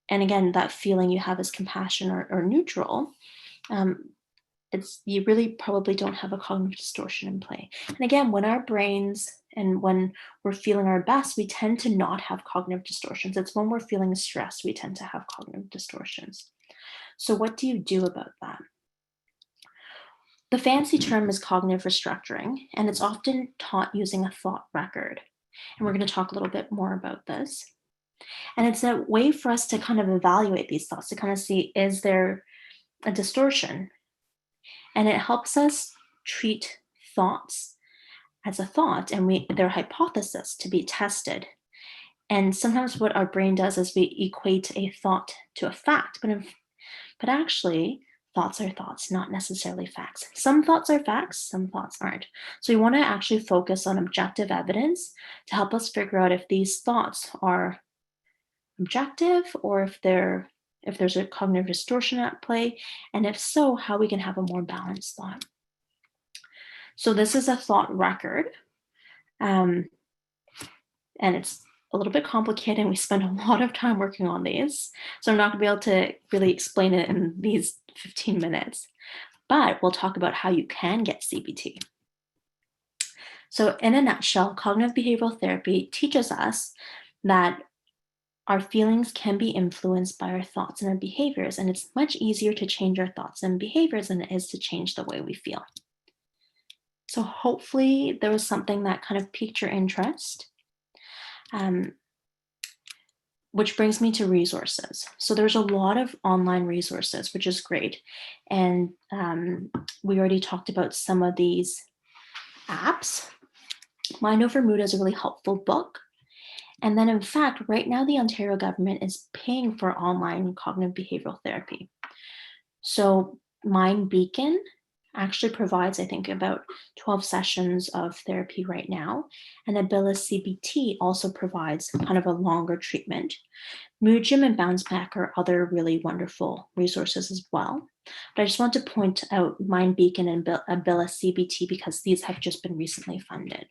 And again, that feeling you have is compassion or neutral. You really probably don't have a cognitive distortion in play. And again, when our brains and when we're feeling our best, we tend to not have cognitive distortions. It's when we're feeling stressed, we tend to have cognitive distortions. So what do you do about that? The fancy term is cognitive restructuring, and it's often taught using a thought record. And we're going to talk a little bit more about this. And it's a way for us to kind of evaluate these thoughts, to kind of see, is there a distortion? And it helps us treat thoughts as a thought and their hypothesis to be tested. And sometimes what our brain does is we equate a thought to a fact, but actually thoughts are thoughts, not necessarily facts. Some thoughts are facts, some thoughts aren't. So we want to actually focus on objective evidence to help us figure out if these thoughts are objective or if there's a cognitive distortion at play, and if so, how we can have a more balanced thought. So this is a thought record, and it's a little bit complicated. We spend a lot of time working on these, so I'm not going to be able to really explain it in these 15 minutes, but we'll talk about how you can get CBT. So in a nutshell, cognitive behavioral therapy teaches us that our feelings can be influenced by our thoughts and our behaviors, and it's much easier to change our thoughts and behaviors than it is to change the way we feel. So hopefully there was something that kind of piqued your interest, which brings me to resources. So there's a lot of online resources, which is great. And we already talked about some of these apps. Mind Over Mood is a really helpful book. And then in fact, right now the Ontario government is paying for online cognitive behavioral therapy. So Mind Beacon actually provides, I think, about 12 sessions of therapy right now. And Abila CBT also provides kind of a longer treatment. Mood Gym and Bounce Back are other really wonderful resources as well. But I just want to point out Mind Beacon and Abila CBT because these have just been recently funded.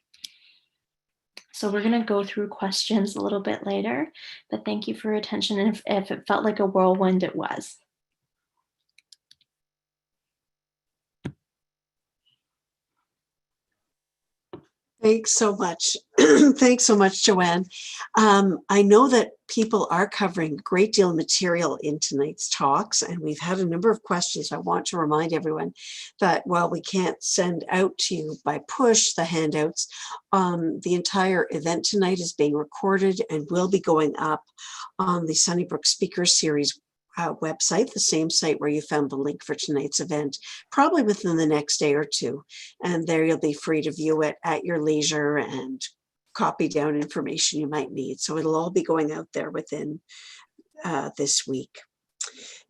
So we're going to go through questions a little bit later, but thank you for your attention. And if it felt like a whirlwind, it was. Thanks so much. Thanks so much, Joanne. I know that people are covering a great deal of material in tonight's talks, and we've had a number of questions. I want to remind everyone that while we can't send out to you by push the handouts, the entire event tonight is being recorded and will be going up on the Sunnybrook Speaker Series website, the same site where you found the link for tonight's event, probably within the next day or two. And there you'll be free to view it at your leisure and copy down information you might need. So it'll all be going out there within this week.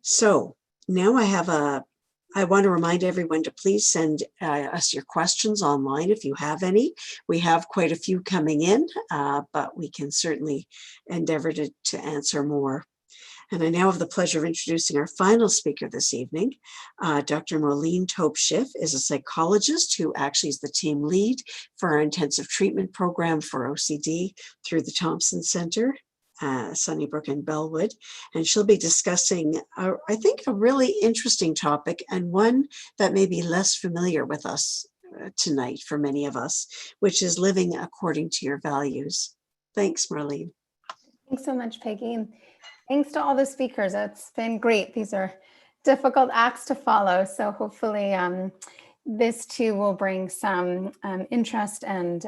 So now I want to remind everyone to please send us your questions online if you have any. We have quite a few coming in, but we can certainly endeavor to answer more. And I now have the pleasure of introducing our final speaker this evening. Dr. Marlene Taube-Schiff is a psychologist who actually is the team lead for our intensive treatment program for OCD through the Thompson Center, Sunnybrook and Bellwood. And she'll be discussing, I think, a really interesting topic and one that may be less familiar with us tonight for many of us, which is living according to your values. Thanks, Marlene. Thanks so much, Peggy. Thanks to all the speakers. It's been great. These are difficult acts to follow. So hopefully this too will bring some interest and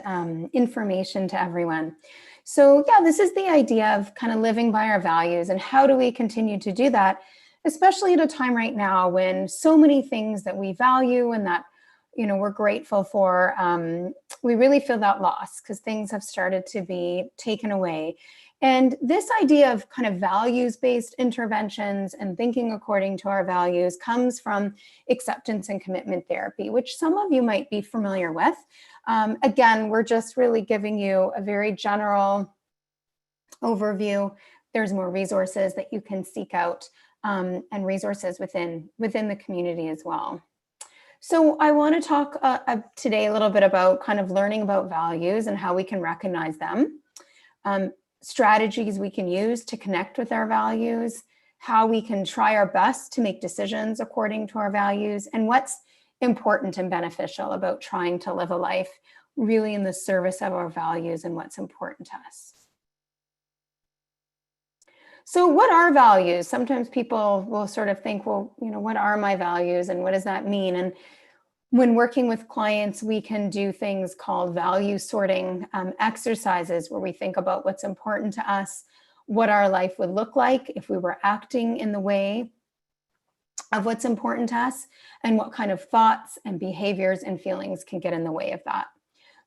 information to everyone. So yeah, this is the idea of kind of living by our values and how do we continue to do that, especially at a time right now when so many things that we value and that we're grateful for, we really feel that loss because things have started to be taken away. And this idea of kind of values-based interventions and thinking according to our values comes from acceptance and commitment therapy, which some of you might be familiar with. Again, we're just really giving you a very general overview. There's more resources that you can seek out and resources within the community as well. So I want to talk today a little bit about kind of learning about values and how we can recognize them. Strategies we can use to connect with our values, how we can try our best to make decisions according to our values, and what's important and beneficial about trying to live a life really in the service of our values and what's important to us. So what are values? Sometimes people will sort of think, well, what are my values and what does that mean? And when working with clients, we can do things called value sorting exercises where we think about what's important to us, what our life would look like if we were acting in the way of what's important to us, and what kind of thoughts and behaviors and feelings can get in the way of that.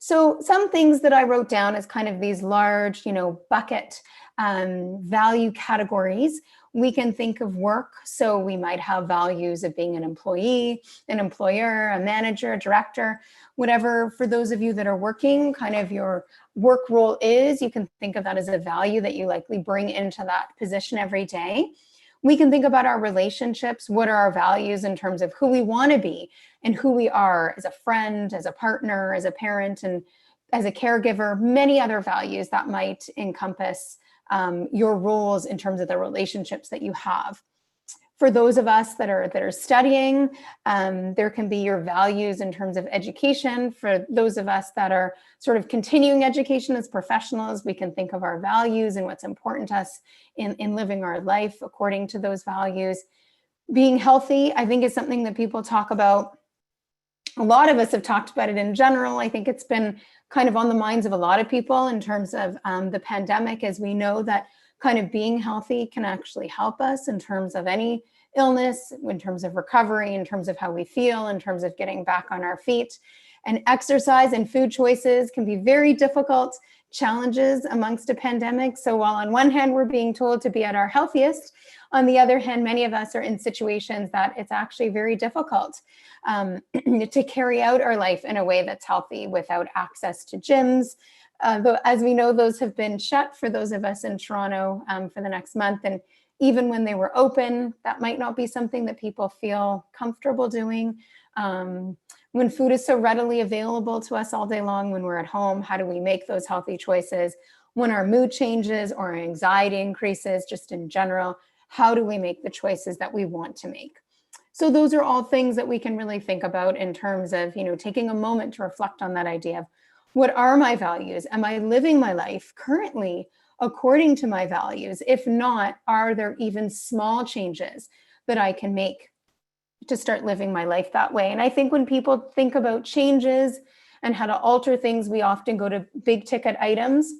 So some things that I wrote down as kind of these large, bucket value categories. We can think of work. So we might have values of being an employee, an employer, a manager, a director, whatever. For those of you that are working, kind of your work role is, you can think of that as a value that you likely bring into that position every day. We can think about our relationships. What are our values in terms of who we want to be and who we are as a friend, as a partner, as a parent, and as a caregiver, many other values that might encompass your roles in terms of the relationships that you have. For those of us that are studying, there can be your values in terms of education. For those of us that are sort of continuing education as professionals, we can think of our values and what's important to us in living our life according to those values. Being healthy, I think, is something that people talk about. A lot of us have talked about it in general. I think it's been kind of on the minds of a lot of people in terms of the pandemic, as we know that kind of being healthy can actually help us in terms of any illness, in terms of recovery, in terms of how we feel, in terms of getting back on our feet. And exercise and food choices can be very difficult challenges amongst a pandemic. So while on one hand, we're being told to be at our healthiest, on the other hand, many of us are in situations that it's actually very difficult to carry out our life in a way that's healthy without access to gyms. Though, as we know, those have been shut for those of us in Toronto for the next month. And even when they were open, that might not be something that people feel comfortable doing. When food is so readily available to us all day long when we're at home, how do we make those healthy choices? When our mood changes or our anxiety increases, just in general, how do we make the choices that we want to make? So those are all things that we can really think about in terms of, taking a moment to reflect on that idea of what are my values? Am I living my life currently according to my values? If not, are there even small changes that I can make to start living my life that way? And I think when people think about changes and how to alter things, we often go to big ticket items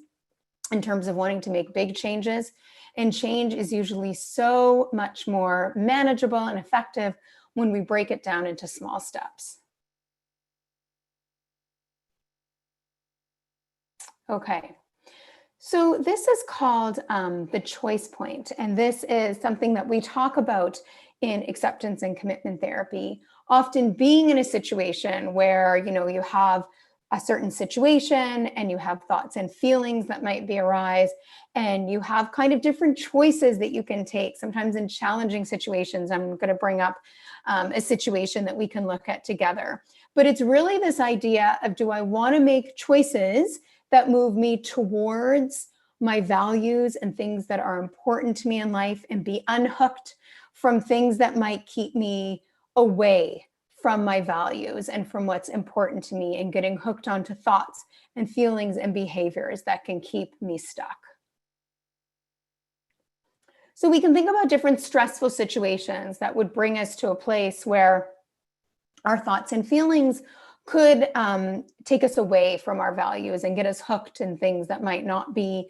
in terms of wanting to make big changes. And change is usually so much more manageable and effective when we break it down into small steps. Okay, so this is called the choice point, and this is something that we talk about in acceptance and commitment therapy. Often being in a situation where you have a certain situation and you have thoughts and feelings that might arise, and you have kind of different choices that you can take. Sometimes in challenging situations, I'm going to bring up a situation that we can look at together. But it's really this idea of, do I want to make choices that move me towards my values and things that are important to me in life, and be unhooked from things that might keep me away from my values and from what's important to me, and getting hooked onto thoughts and feelings and behaviors that can keep me stuck. So we can think about different stressful situations that would bring us to a place where our thoughts and feelings could take us away from our values and get us hooked in things that might not be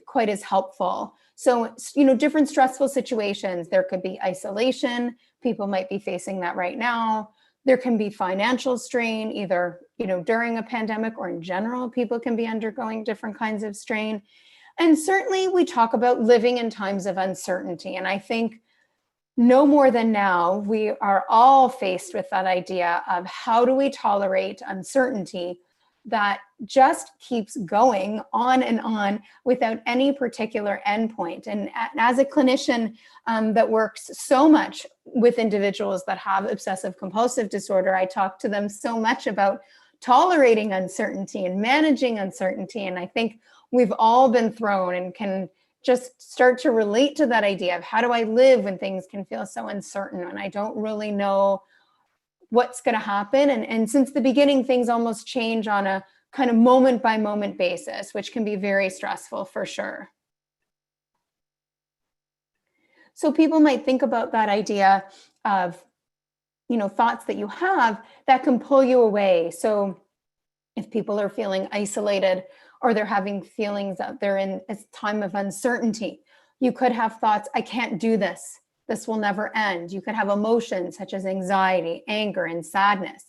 quite as helpful. So, different stressful situations, there could be isolation. People might be facing that right now. There can be financial strain, either, during a pandemic or in general, people can be undergoing different kinds of strain. And certainly we talk about living in times of uncertainty. And I think no more than now, we are all faced with that idea of how do we tolerate uncertainty that just keeps going on and on without any particular endpoint. And as a clinician that works so much with individuals that have obsessive compulsive disorder, I talk to them so much about tolerating uncertainty and managing uncertainty. And I think we've all been thrown and can just start to relate to that idea of, how do I live when things can feel so uncertain and I don't really know what's going to happen? And since the beginning, things almost change on a kind of moment by moment basis, which can be very stressful for sure. So people might think about that idea of, thoughts that you have that can pull you away. So if people are feeling isolated, or they're having feelings that they're in a time of uncertainty, you could have thoughts, I can't do this. This will never end. You could have emotions such as anxiety, anger, and sadness.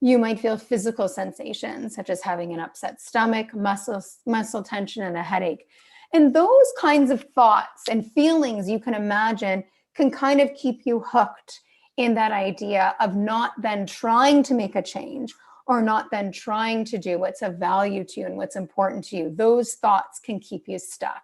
You might feel physical sensations such as having an upset stomach, muscle tension, and a headache. And those kinds of thoughts and feelings, you can imagine, can kind of keep you hooked in that idea of not then trying to make a change, or not then trying to do what's of value to you and what's important to you. Those thoughts can keep you stuck.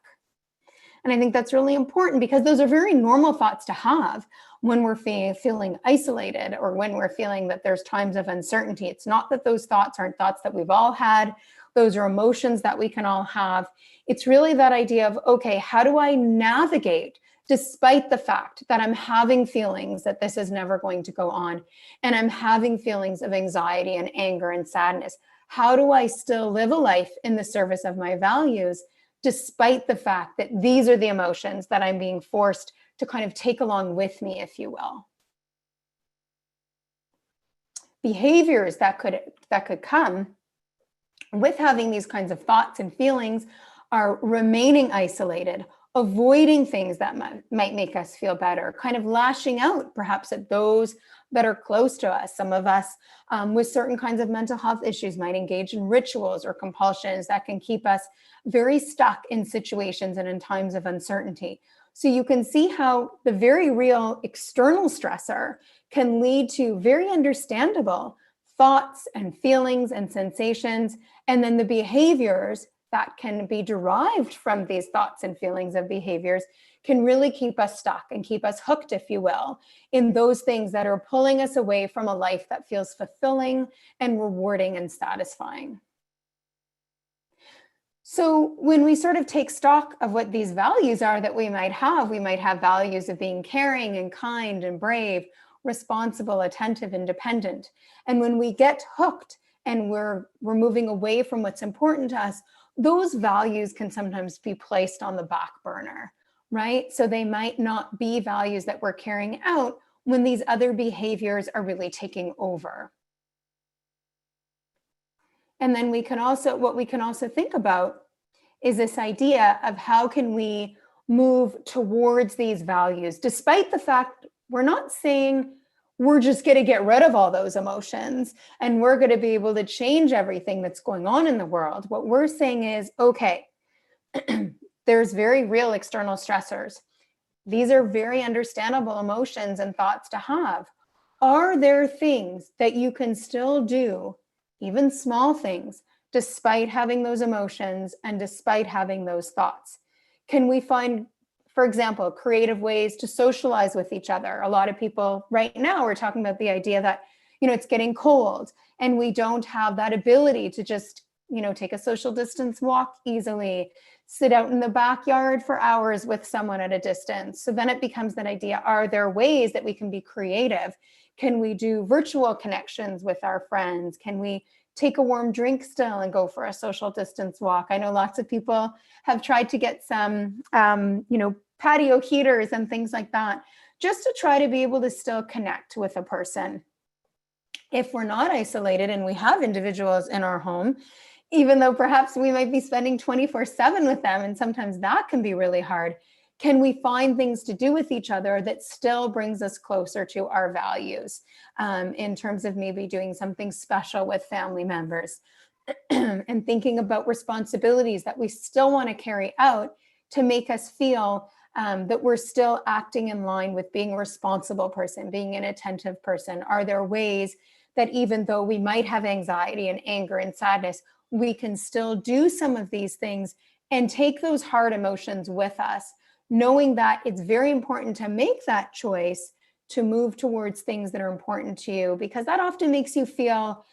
And I think that's really important, because those are very normal thoughts to have when we're feeling isolated, or when we're feeling that there's times of uncertainty. It's not that those thoughts aren't thoughts that we've all had. Those are emotions that we can all have. It's really that idea of, okay, how do I navigate despite the fact that I'm having feelings that this is never going to go on, and I'm having feelings of anxiety and anger and sadness? How do I still live a life in the service of my values, despite the fact that these are the emotions that I'm being forced to kind of take along with me, if you will? Behaviors that could come with having these kinds of thoughts and feelings are remaining isolated, avoiding things that might make us feel better, kind of lashing out perhaps at those that are close to us. Some of us with certain kinds of mental health issues might engage in rituals or compulsions that can keep us very stuck in situations and in times of uncertainty. So you can see how the very real external stressor can lead to very understandable thoughts and feelings and sensations, and then the behaviors that can be derived from these thoughts and feelings of behaviors can really keep us stuck and keep us hooked, if you will, in those things that are pulling us away from a life that feels fulfilling and rewarding and satisfying. So when we sort of take stock of what these values are that we might have values of being caring and kind and brave, responsible, attentive, independent. And when we get hooked and we're moving away from what's important to us, those values can sometimes be placed on the back burner, right? So they might not be values that we're carrying out when these other behaviors are really taking over. And then what we can also think about is this idea of how can we move towards these values, despite the fact we're not saying we're just going to get rid of all those emotions and we're going to be able to change everything that's going on in the world. What we're saying is, okay, there's very real external stressors. These are very understandable emotions and thoughts to have. Are there things that you can still do, even small things, despite having those emotions and despite having those thoughts? Can we find, for example, creative ways to socialize with each other? A lot of people right now are talking about the idea that, it's getting cold and we don't have that ability to just, take a social distance walk easily, sit out in the backyard for hours with someone at a distance. So then it becomes that idea, are there ways that we can be creative? Can we do virtual connections with our friends? Can we take a warm drink still and go for a social distance walk? I know lots of people have tried to get some, patio heaters and things like that, just to try to be able to still connect with a person. If we're not isolated and we have individuals in our home, even though perhaps we might be spending 24/7 with them, and sometimes that can be really hard, can we find things to do with each other that still brings us closer to our values, in terms of maybe doing something special with family members and thinking about responsibilities that we still want to carry out to make us feel that we're still acting in line with being a responsible person, being an attentive person? Are there ways that even though we might have anxiety and anger and sadness, we can still do some of these things and take those hard emotions with us, knowing that it's very important to make that choice to move towards things that are important to you, because that often makes you feel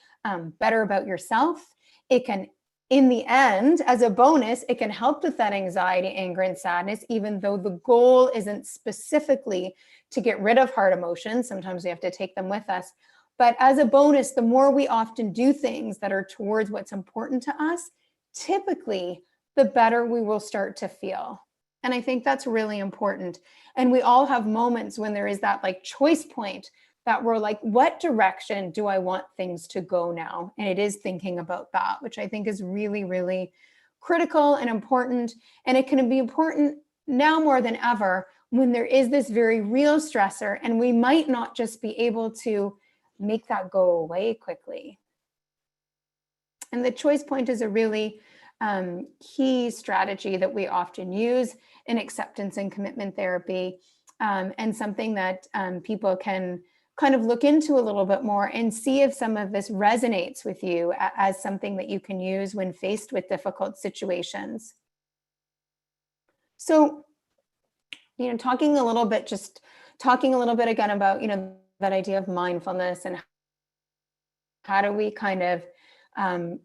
better about yourself. It can, in the end, as a bonus, it can help with that anxiety, anger, and sadness, even though the goal isn't specifically to get rid of hard emotions. Sometimes we have to take them with us. But as a bonus, the more we often do things that are towards what's important to us, typically, the better we will start to feel. And I think that's really important. And we all have moments when there is that choice point that we're like, what direction do I want things to go now? And it is thinking about that, which I think is really, really critical and important. And it can be important now more than ever when there is this very real stressor, and we might not just be able to make that go away quickly. And the choice point is a really key strategy that we often use in acceptance and commitment therapy, and something that people can kind of look into a little bit more and see if some of this resonates with you as something that you can use when faced with difficult situations. So, talking a little bit again about, that idea of mindfulness and how do we kind of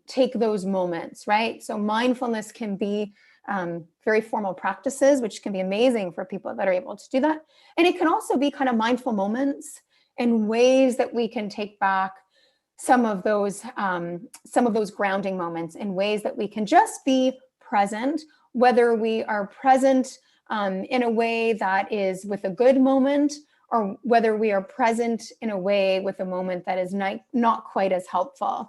take those moments, right? So mindfulness can be very formal practices, which can be amazing for people that are able to do that. And it can also be kind of mindful moments and ways that we can take back some of those grounding moments in ways that we can just be present, whether we are present in a way that is with a good moment, or whether we are present in a way with a moment that is not quite as helpful.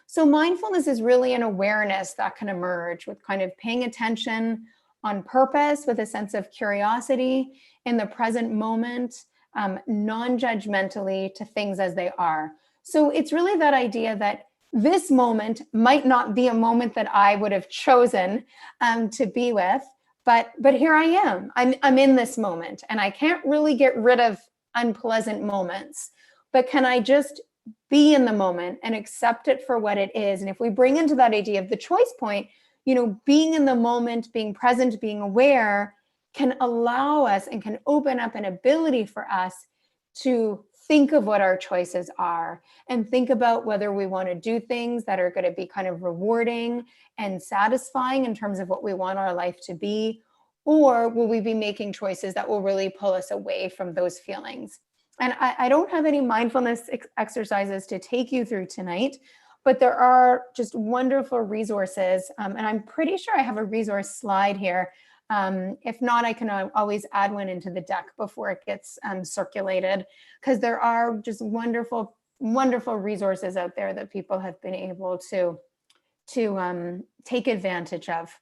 So mindfulness is really an awareness that can emerge with kind of paying attention on purpose with a sense of curiosity in the present moment, non-judgmentally to things as they are. So it's really that idea that this moment might not be a moment that I would have chosen to be with, but here I am. I'm in this moment, and I can't really get rid of unpleasant moments, but can I just be in the moment and accept it for what it is? And if we bring into that idea of the choice point, being in the moment, being present, being aware can allow us and can open up an ability for us to think of what our choices are and think about whether we want to do things that are going to be kind of rewarding and satisfying in terms of what we want our life to be, or will we be making choices that will really pull us away from those feelings? And I don't have any mindfulness exercises to take you through tonight, but there are just wonderful resources. And I'm pretty sure I have a resource slide here. If not, I can always add one into the deck before it gets circulated, because there are just wonderful, wonderful resources out there that people have been able to take advantage of.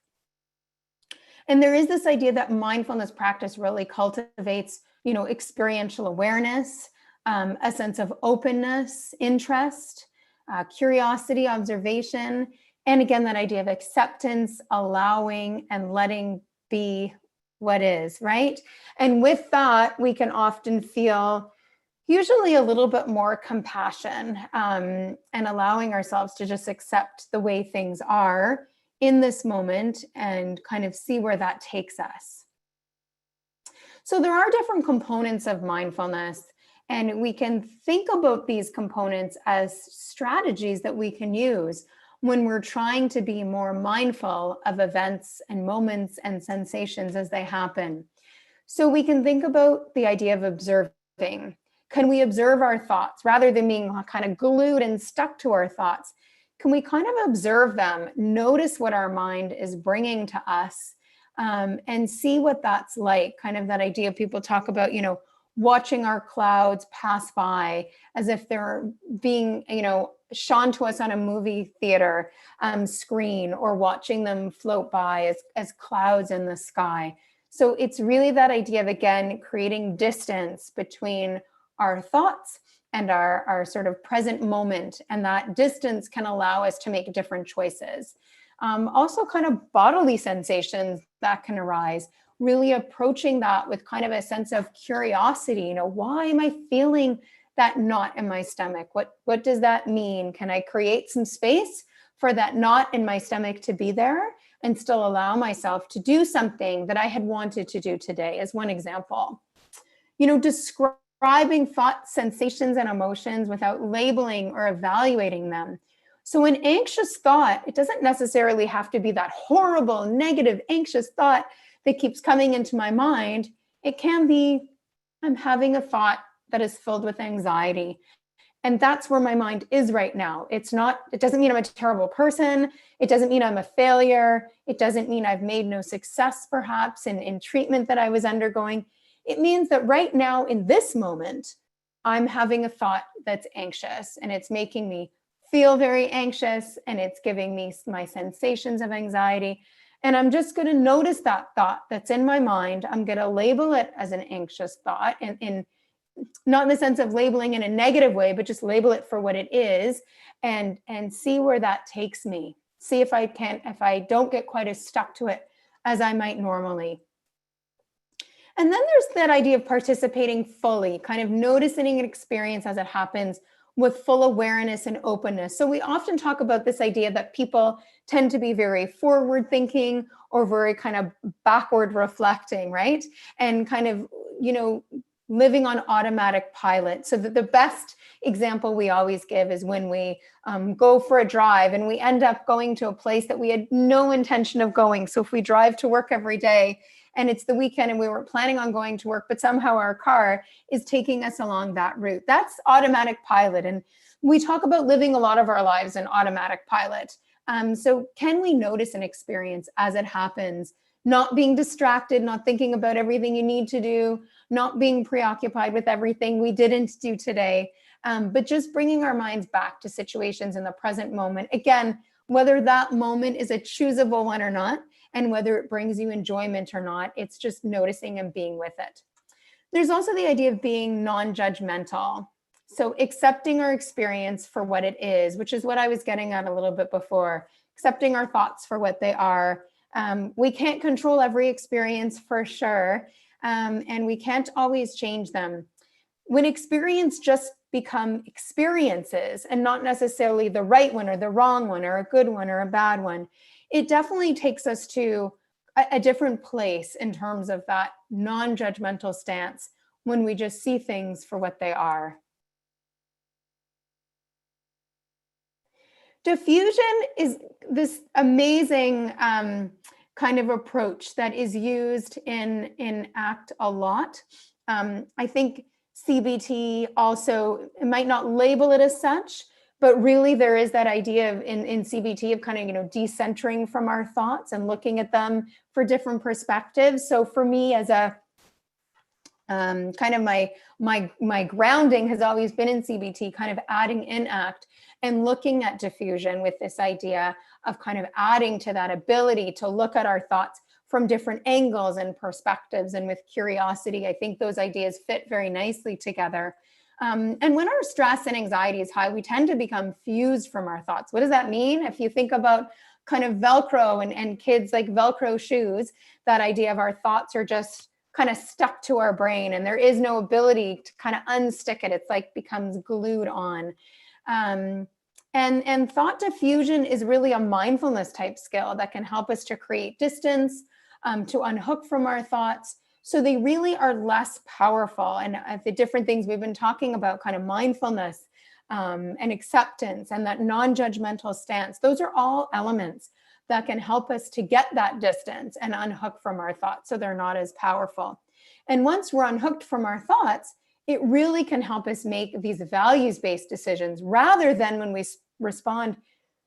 And there is this idea that mindfulness practice really cultivates, experiential awareness, a sense of openness, interest, curiosity, observation, and again, that idea of acceptance, allowing, and letting be what is, right? And with that, we can often feel usually a little bit more compassion and allowing ourselves to just accept the way things are in this moment and kind of see where that takes us. So there are different components of mindfulness, and we can think about these components as strategies that we can use when we're trying to be more mindful of events and moments and sensations as they happen. So we can think about the idea of observing. Can we observe our thoughts rather than being kind of glued and stuck to our thoughts? Can we kind of observe them, notice what our mind is bringing to us, and see what that's like? Kind of that idea people talk about, watching our clouds pass by as if they're being, shown to us on a movie theater screen, or watching them float by as clouds in the sky. So it's really that idea of, again, creating distance between our thoughts and our sort of present moment. And that distance can allow us to make different choices. Also kind of bodily sensations that can arise, really approaching that with kind of a sense of curiosity. Why am I feeling that knot in my stomach? What does that mean? Can I create some space for that knot in my stomach to be there and still allow myself to do something that I had wanted to do today, as one example. Describing thoughts, sensations, and emotions without labeling or evaluating them. So an anxious thought, it doesn't necessarily have to be that horrible, negative, anxious thought that keeps coming into my mind. It can be, I'm having a thought that is filled with anxiety. And that's where my mind is right now. It doesn't mean I'm a terrible person. It doesn't mean I'm a failure. It doesn't mean I've made no success, perhaps, in treatment that I was undergoing. It means that right now, in this moment, I'm having a thought that's anxious, and it's making me feel very anxious, and it's giving me my sensations of anxiety. And I'm just going to notice that thought that's in my mind. I'm going to label it as an anxious thought, and not in the sense of labeling in a negative way, but just label it for what it is, and see where that takes me. See if I don't get quite as stuck to it as I might normally. And then there's that idea of participating fully, kind of noticing an experience as it happens with full awareness and openness. So we often talk about this idea that people tend to be very forward thinking or very kind of backward reflecting, right? And kind of, living on automatic pilot. So the best example we always give is when we go for a drive and we end up going to a place that we had no intention of going. So if we drive to work every day and it's the weekend and we weren't planning on going to work, but somehow our car is taking us along that route, that's automatic pilot. And we talk about living a lot of our lives in automatic pilot. So can we notice an experience as it happens, not being distracted, not thinking about everything you need to do, not being preoccupied with everything we didn't do today, but just bringing our minds back to situations in the present moment. Again, whether that moment is a choosable one or not, and whether it brings you enjoyment or not. It's just noticing and being with it. There's also the idea of being non-judgmental. So accepting our experience for what it is, which is what I was getting at a little bit before, accepting our thoughts for what they are. We can't control every experience for sure, and we can't always change them. When experience just become experiences and not necessarily the right one or the wrong one or a good one or a bad one, it definitely takes us to a different place in terms of that non-judgmental stance when we just see things for what they are. Diffusion is this amazing kind of approach that is used in ACT a lot. I think CBT also, it might not label it as such, but really there is that idea of in CBT of kind of, decentering from our thoughts and looking at them for different perspectives. So for me as a kind of my grounding has always been in CBT, kind of adding in ACT and looking at diffusion with this idea of kind of adding to that ability to look at our thoughts from different angles and perspectives, and with curiosity. I think those ideas fit very nicely together. And when our stress and anxiety is high, we tend to become fused from our thoughts. What does that mean? If you think about kind of Velcro and kids like Velcro shoes, that idea of our thoughts are just kind of stuck to our brain and there is no ability to kind of unstick it. It's like becomes glued on. And thought diffusion is really a mindfulness type skill that can help us to create distance, to unhook from our thoughts. So they really are less powerful. And the different things we've been talking about, kind of mindfulness and acceptance and that non-judgmental stance, those are all elements that can help us to get that distance and unhook from our thoughts so they're not as powerful. And once we're unhooked from our thoughts, it really can help us make these values-based decisions rather than when we respond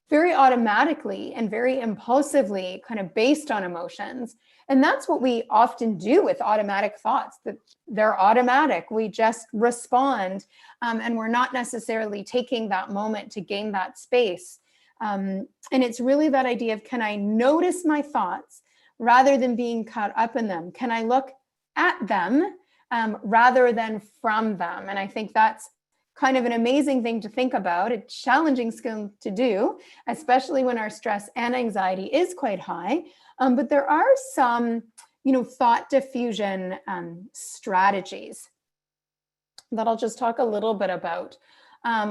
very automatically and very impulsively, kind of based on emotions. And that's what we often do with automatic thoughts, that they're automatic. We just respond, and we're not necessarily taking that moment to gain that space. And it's really that idea of, can I notice my thoughts rather than being caught up in them? Can I look at them rather than from them? And I think that's kind of an amazing thing to think about, a challenging skill to do, especially when our stress and anxiety is quite high. But there are some, thought diffusion strategies that I'll just talk a little bit about.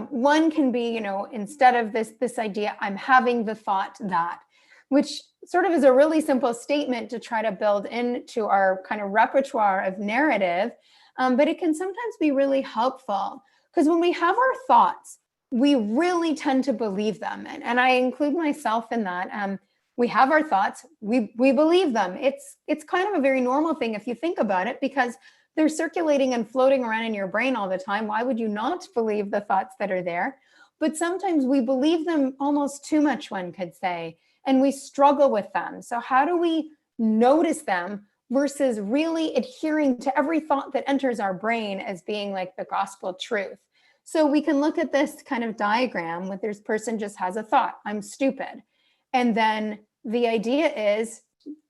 One can be, instead of this idea, I'm having the thought that, which sort of is a really simple statement to try to build into our kind of repertoire of narrative, but it can sometimes be really helpful. Because when we have our thoughts, we really tend to believe them. And I include myself in that. We have our thoughts, we believe them. It's kind of a very normal thing if you think about it, because they're circulating and floating around in your brain all the time. Why would you not believe the thoughts that are there? But sometimes we believe them almost too much, one could say, and we struggle with them. So how do we notice them versus really adhering to every thought that enters our brain as being like the gospel truth? So we can look at this kind of diagram where this person just has a thought, I'm stupid. And then the idea is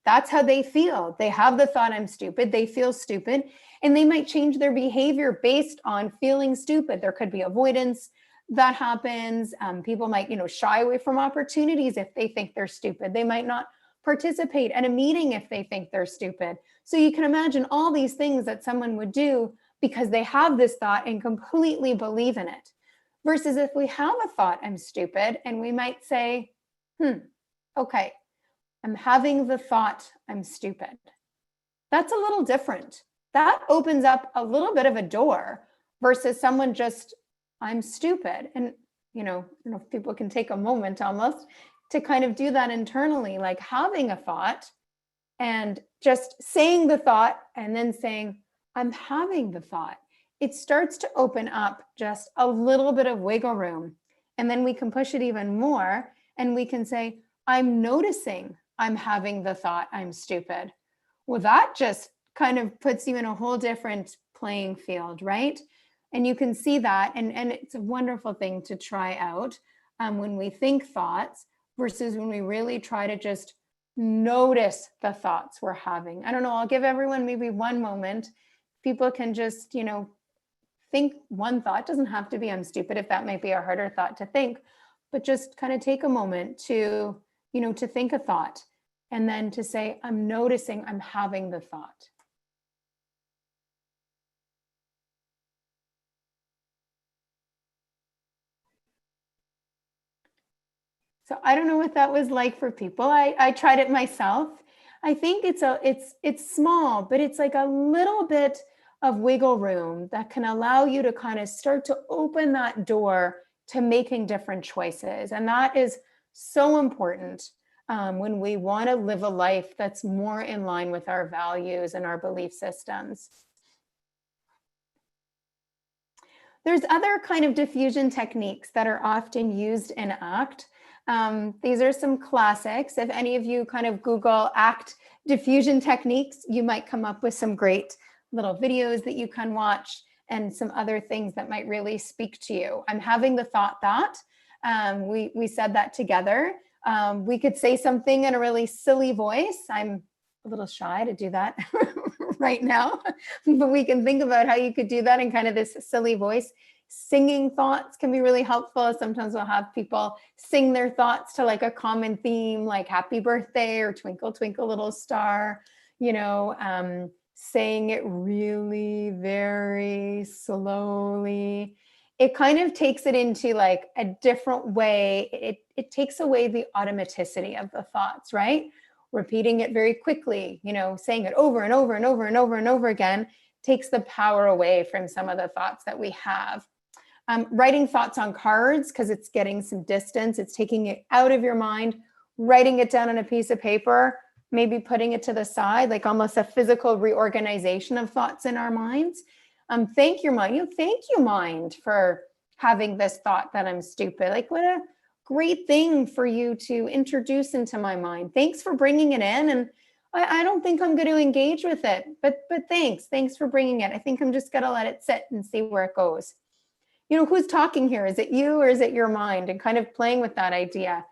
that's how they feel. They have the thought, I'm stupid. They feel stupid, and they might change their behavior based on feeling stupid. There could be avoidance that happens. People might, shy away from opportunities if they think they're stupid. They might not participate at a meeting if they think they're stupid. So you can imagine all these things that someone would do because they have this thought and completely believe in it. Versus if we have a thought, I'm stupid, and we might say, okay, I'm having the thought, I'm stupid. That's a little different. That opens up a little bit of a door versus someone just, I'm stupid. And, I don't know if people can take a moment almost to kind of do that internally, like having a thought and just saying the thought and then saying, I'm having the thought. It starts to open up just a little bit of wiggle room. And then we can push it even more and we can say, I'm noticing I'm having the thought, I'm stupid. Well, that just kind of puts you in a whole different playing field, right? And you can see that, and it's a wonderful thing to try out when we think thoughts versus when we really try to just notice the thoughts we're having. I don't know, I'll give everyone maybe one moment. People can just, think one thought. Doesn't have to be I'm stupid if that might be a harder thought to think, but just kind of take a moment to, to think a thought and then to say, I'm noticing I'm having the thought. So I don't know what that was like for people. I tried it myself. I think it's small, but it's like a little bit of wiggle room that can allow you to kind of start to open that door to making different choices. And that is so important when we want to live a life that's more in line with our values and our belief systems. There's other kind of diffusion techniques that are often used in ACT. These are some classics. If any of you kind of Google ACT diffusion techniques, you might come up with some great little videos that you can watch and some other things that might really speak to you. I'm having the thought that. We said that together. We could say something in a really silly voice. I'm a little shy to do that right now, but we can think about how you could do that in kind of this silly voice. Singing thoughts can be really helpful. Sometimes we'll have people sing their thoughts to like a common theme, like happy birthday or twinkle, twinkle, little star, saying it really very slowly. It kind of takes it into like a different way. It takes away the automaticity of the thoughts, right? Repeating it very quickly, saying it over and over and over and over and over again takes the power away from some of the thoughts that we have. Writing thoughts on cards, because it's getting some distance, it's taking it out of your mind, writing it down on a piece of paper, maybe putting it to the side, like almost a physical reorganization of thoughts in our minds. Thank your mind. Thank you, mind, for having this thought that I'm stupid. Like, what a great thing for you to introduce into my mind. Thanks for bringing it in. And I don't think I'm going to engage with it, but thanks for bringing it. I think I'm just going to let it sit and see where it goes. Who's talking here? Is it you or is it your mind? And kind of playing with that idea.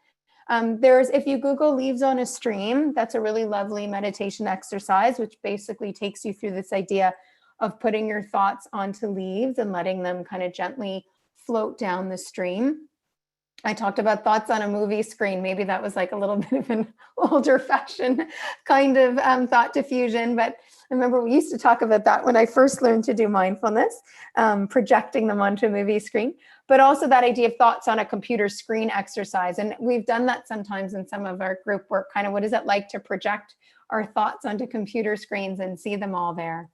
If you Google leaves on a stream, that's a really lovely meditation exercise, which basically takes you through this idea of putting your thoughts onto leaves and letting them kind of gently float down the stream. I talked about thoughts on a movie screen. Maybe that was like a little bit of an older fashioned kind of thought diffusion, but I remember we used to talk about that when I first learned to do mindfulness, projecting them onto a movie screen, but also that idea of thoughts on a computer screen exercise. And we've done that sometimes in some of our group work, kind of what is it like to project our thoughts onto computer screens and see them all there.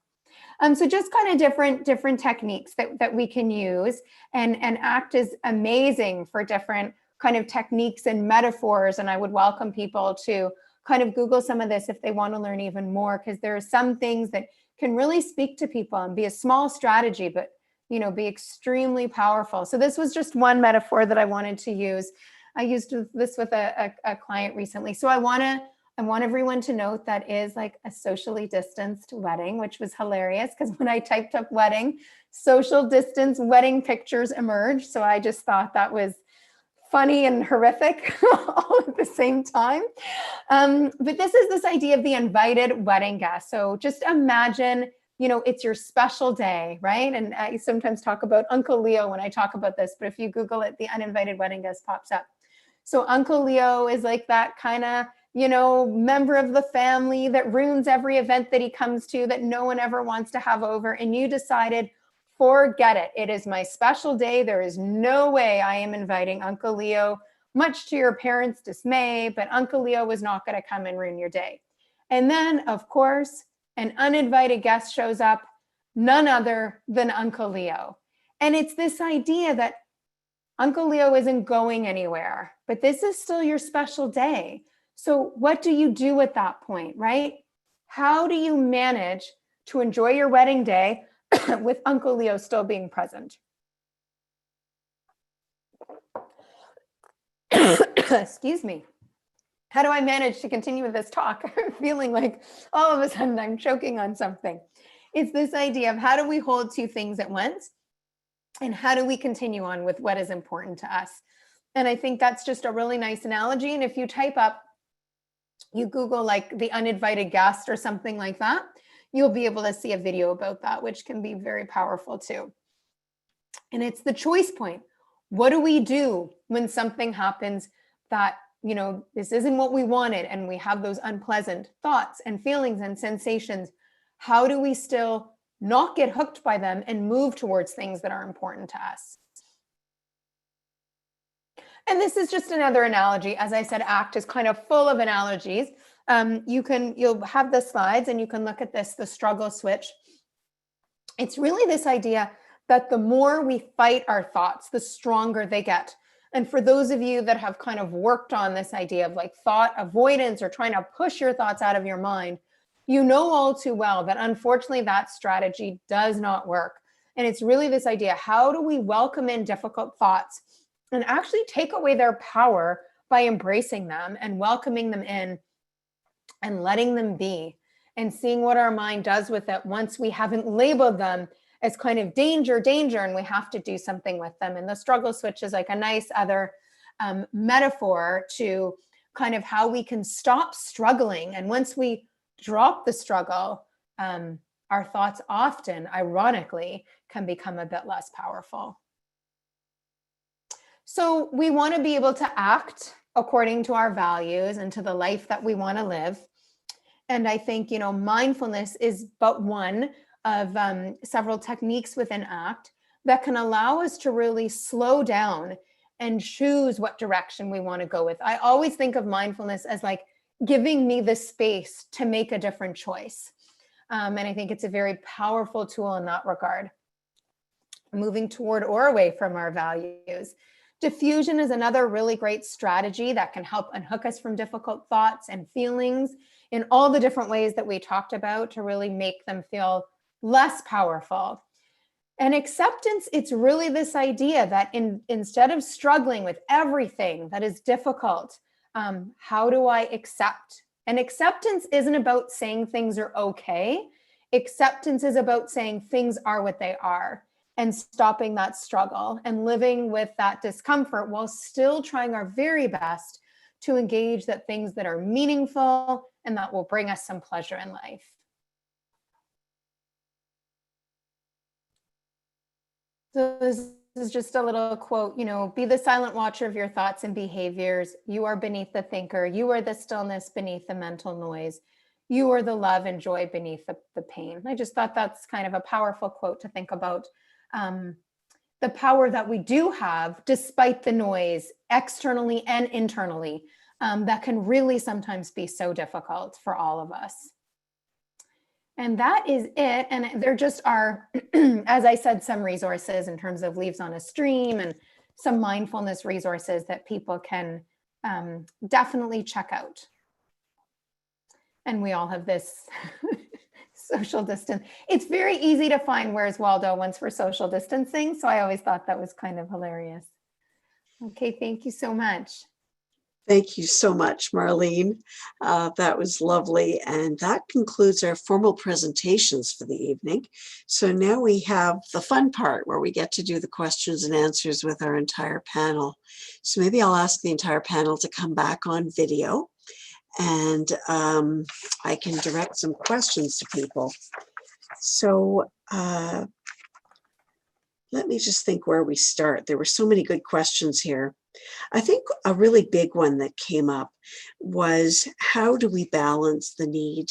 So just kind of different techniques that we can use, and ACT is amazing for different kind of techniques and metaphors. And I would welcome people to kind of Google some of this if they want to learn even more, because there are some things that can really speak to people and be a small strategy, but be extremely powerful. So this was just one metaphor that I wanted to use. I used this with a client recently. So I want everyone to note that is like a socially distanced wedding, which was hilarious because when I typed up wedding, social distance wedding pictures emerged. So I just thought that was funny and horrific all at the same time. But this is this idea of the invited wedding guest. So just imagine, it's your special day, right? And I sometimes talk about Uncle Leo when I talk about this, but if you Google it, the uninvited wedding guest pops up. So Uncle Leo is like that kind of, member of the family that ruins every event that he comes to, that no one ever wants to have over. And you decided, forget it. It is my special day. There is no way I am inviting Uncle Leo, much to your parents' dismay, but Uncle Leo was not going to come and ruin your day. And then, of course, an uninvited guest shows up, none other than Uncle Leo. And it's this idea that Uncle Leo isn't going anywhere, but this is still your special day. So what do you do at that point, right? How do you manage to enjoy your wedding day with Uncle Leo still being present? Excuse me. How do I manage to continue with this talk? I'm feeling like all of a sudden I'm choking on something. It's this idea of how do we hold two things at once? And how do we continue on with what is important to us? And I think that's just a really nice analogy. And if you type up you Google like the uninvited guest or something like that, you'll be able to see a video about that, which can be very powerful too. And it's the choice point. What do we do when something happens that, you know, this isn't what we wanted, and we have those unpleasant thoughts and feelings and sensations? How do we still not get hooked by them and move towards things that are important to us? And this is just another analogy. As I said, ACT is kind of full of analogies. You'll have the slides and you can look at this, the struggle switch. It's really this idea that the more we fight our thoughts, the stronger they get. And for those of you that have kind of worked on this idea of like thought avoidance or trying to push your thoughts out of your mind, you know all too well that unfortunately that strategy does not work. And it's really this idea, how do we welcome in difficult thoughts and actually take away their power by embracing them and welcoming them in and letting them be and seeing what our mind does with it once we haven't labeled them as kind of danger, and we have to do something with them. And the struggle switch is like a nice other metaphor to kind of how we can stop struggling. And once we drop the struggle, our thoughts often, ironically, can become a bit less powerful. So we want to be able to act according to our values and to the life that we want to live. And I think, you know, mindfulness is but one of several techniques within ACT that can allow us to really slow down and choose what direction we want to go with. I always think of mindfulness as like giving me the space to make a different choice. And I think it's a very powerful tool in that regard. Moving toward or away from our values. Diffusion is another really great strategy that can help unhook us from difficult thoughts and feelings in all the different ways that we talked about to really make them feel less powerful. And acceptance, it's really this idea that instead of struggling with everything that is difficult, how do I accept? And acceptance isn't about saying things are okay. Acceptance is about saying things are what they are and stopping that struggle and living with that discomfort while still trying our very best to engage that things that are meaningful and that will bring us some pleasure in life. So this is just a little quote, you know, be the silent watcher of your thoughts and behaviors. You are beneath the thinker. You are the stillness beneath the mental noise. You are the love and joy beneath the pain. I just thought that's kind of a powerful quote to think about the power that we do have despite the noise externally and internally that can really sometimes be so difficult for all of us. And that is it. And there just are, as I said, some resources in terms of Leaves on a Stream and some mindfulness resources that people can definitely check out. And we all have this social distance. It's very easy to find Where's Waldo once we're social distancing. So I always thought that was kind of hilarious. Okay, thank you so much. Thank you so much, Marlene. That was lovely. And that concludes our formal presentations for the evening. So now we have the fun part where we get to do the questions and answers with our entire panel. So maybe I'll ask the entire panel to come back on video and I can direct some questions to people. So let me just think where we start. There were so many good questions here. I think a really big one that came up was, how do we balance the need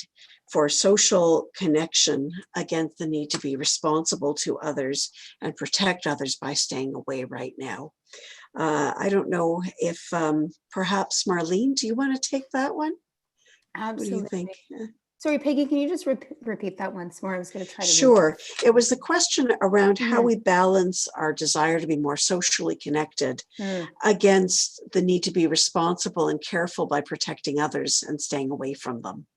for social connection against the need to be responsible to others and protect others by staying away right now? I don't know if perhaps Marlene, do you want to take that one? Absolutely. What do you think? Sorry, Peggy, can you just repeat that once more? I was going to try to. Sure. It was the question around how we balance our desire to be more socially connected against the need to be responsible and careful by protecting others and staying away from them.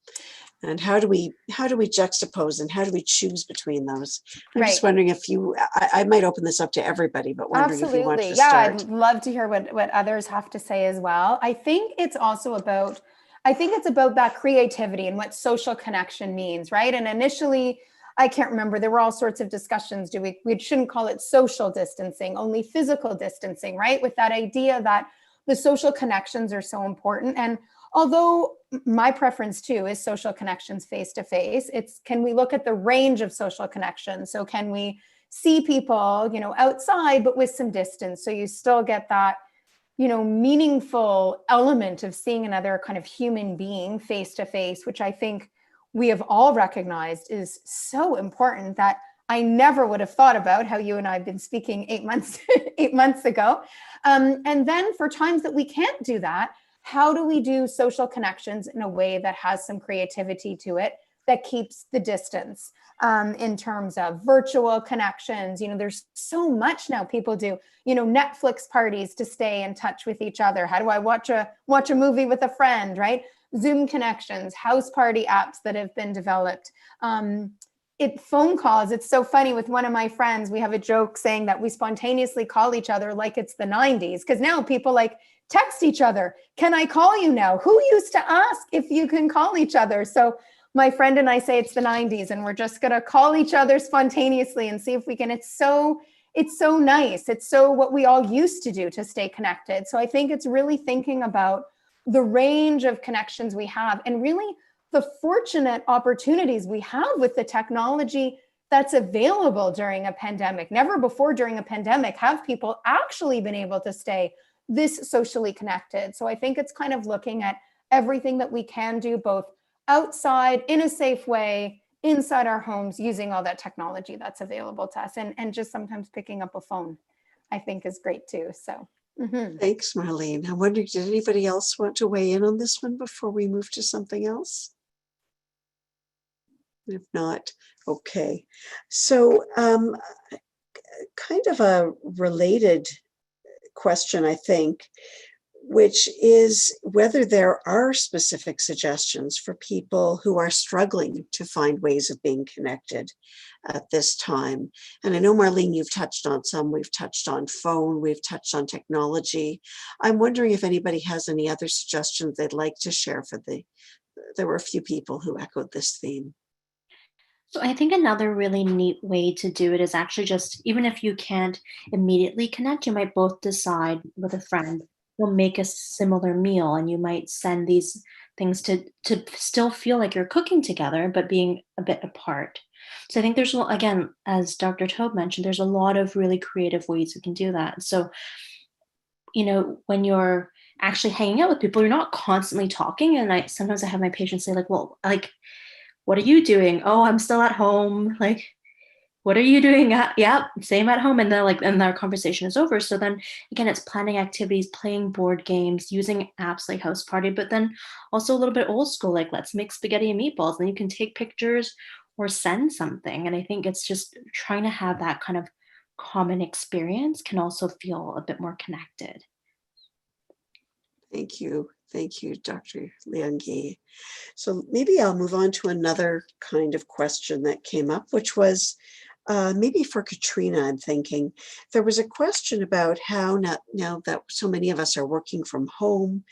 And how do we juxtapose and how do we choose between those? I'm just wondering if you, I might open this up to everybody, but wondering if you want to start. I'd love to hear what others have to say as well. I think it's also about, it's about that creativity and what social connection means, right? And initially, I can't remember, there were all sorts of discussions. We shouldn't call it social distancing, only physical distancing, right? With that idea that the social connections are so important. And although my preference too is social connections face to face. It's, can we look at the range of social connections? So can we see people, you know, outside, but with some distance? So you still get that, you know, meaningful element of seeing another kind of human being face to face, which I think we have all recognized is so important, that I never would have thought about how you and I have been speaking 8 months ago. And then for times that we can't do that, how do we do social connections in a way that has some creativity to it, that keeps the distance, in terms of virtual connections? You know, there's so much now people do, you know, Netflix parties to stay in touch with each other. How do I watch a movie with a friend, right? Zoom connections, house party apps that have been developed. Phone calls. It's so funny with one of my friends, we have a joke saying that we spontaneously call each other like it's the 90s, because now people like text each other. Can I call you now? Who used to ask if you can call each other? So my friend and I say it's the 90s, and we're just going to call each other spontaneously and see if we can. It's so nice. It's so what we all used to do to stay connected. So I think it's really thinking about the range of connections we have, and really the fortunate opportunities we have with the technology that's available during a pandemic. Never before during a pandemic have people actually been able to stay this socially connected. So I think it's kind of looking at everything that we can do, both outside in a safe way, inside our homes, using all that technology that's available to us, and just sometimes picking up a phone, I think is great too. So. Thanks, Marlene. I wonder, did anybody else want to weigh in on this one before we move to something else? If not, okay. So kind of a related question, I think, which is whether there are specific suggestions for people who are struggling to find ways of being connected at this time. And I know, Marlene, you've touched on some. We've touched on phone, we've touched on technology. I'm wondering if anybody has any other suggestions they'd like to share there were a few people who echoed this theme. So I think another really neat way to do it is actually just, even if you can't immediately connect, you might both decide with a friend, you'll make a similar meal, and you might send these things to still feel like you're cooking together, but being a bit apart. So I think there's, again, as Dr. Taube mentioned, there's a lot of really creative ways we can do that. So, you know, when you're actually hanging out with people, you're not constantly talking. And sometimes I have my patients say, like, well, like, what are you doing? Oh, I'm still at home. Like, what are you doing? Yeah, same at home. And then and our conversation is over. So then again, it's planning activities, playing board games, using apps like House Party, but then also a little bit old school, like let's make spaghetti and meatballs, and you can take pictures or send something. And I think it's just trying to have that kind of common experience can also feel a bit more connected. Thank you. Thank you, Dr. Leung-Yee. So maybe I'll move on to another kind of question that came up, which was maybe for Ketrina. I'm thinking there was a question about how now that so many of us are working from home,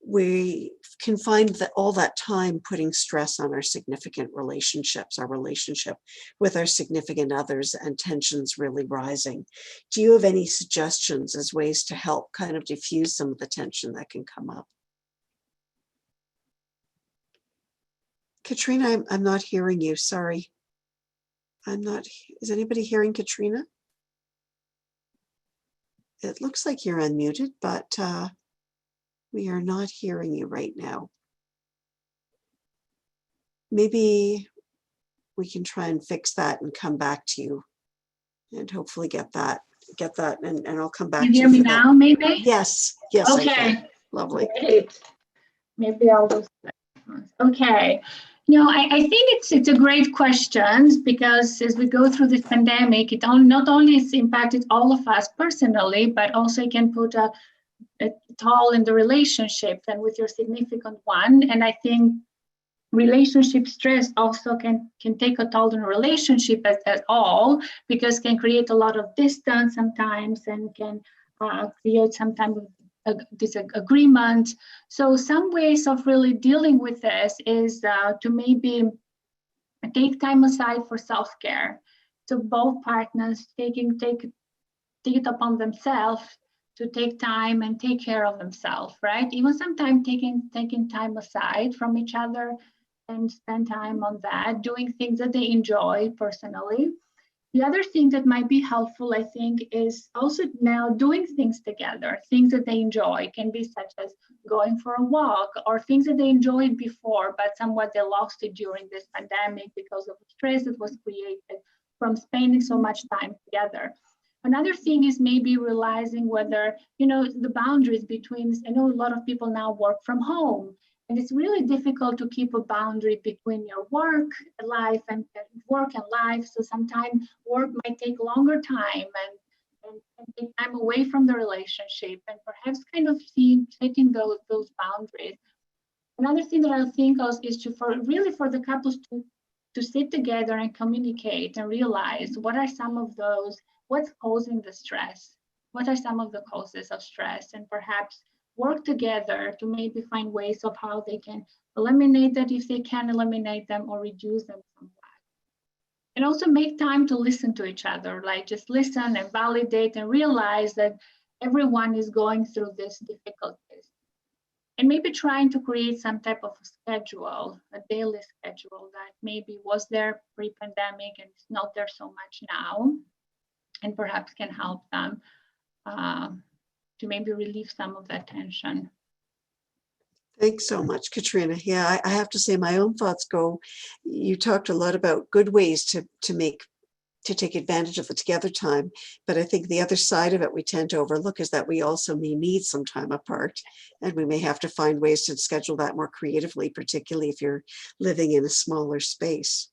we can find that all that time putting stress on our significant relationships, our relationship with our significant others, and tensions really rising. Do you have any suggestions as ways to help kind of diffuse some of the tension that can come up? Ketrina, I'm not hearing you, sorry. Is anybody hearing Ketrina? It looks like you're unmuted, but we are not hearing you right now. Maybe we can try and fix that and come back to you and hopefully get that, and I'll come back to you. You hear me now, maybe? Yes, Okay. I can. Lovely. Great. Maybe I'll just, okay. I think it's a great question, because as we go through this pandemic, it not only has impacted all of us personally, but also it can put a toll in the relationship and with your significant one. And I think relationship stress also can take a toll on a relationship at all, because can create a lot of distance sometimes, and can create sometimes disagreement. So some ways of really dealing with this is to maybe take time aside for self-care. So both partners take it upon themselves to take time and take care of themselves, right? Even sometimes taking time aside from each other and spend time on that, doing things that they enjoy personally. The other thing that might be helpful, I think, is also now doing things together, things that they enjoy. Can be such as going for a walk or things that they enjoyed before, but somewhat they lost it during this pandemic because of the stress that was created from spending so much time together. Another thing is maybe realizing whether, the boundaries between, I know a lot of people now work from home, and it's really difficult to keep a boundary between your work life and life. So sometimes work might take longer time and take time away from the relationship, and perhaps kind of setting those boundaries. Another thing that I think of is for the couples to sit together and communicate and realize what's causing the stress, what are some of the causes of stress, and perhaps work together to maybe find ways of how they can eliminate that if they can eliminate them or reduce them somewhat. And also make time to listen to each other, like just listen and validate and realize that everyone is going through these difficulties. And maybe trying to create some type of schedule, a daily schedule that maybe was there pre-pandemic and it's not there so much now, and perhaps can help them to maybe relieve some of that tension. Thanks so much, Ketrina. Yeah, I have to say my own thoughts go, you talked a lot about good ways to take advantage of the together time, but I think the other side of it we tend to overlook is that we also may need some time apart, and we may have to find ways to schedule that more creatively, particularly if you're living in a smaller space.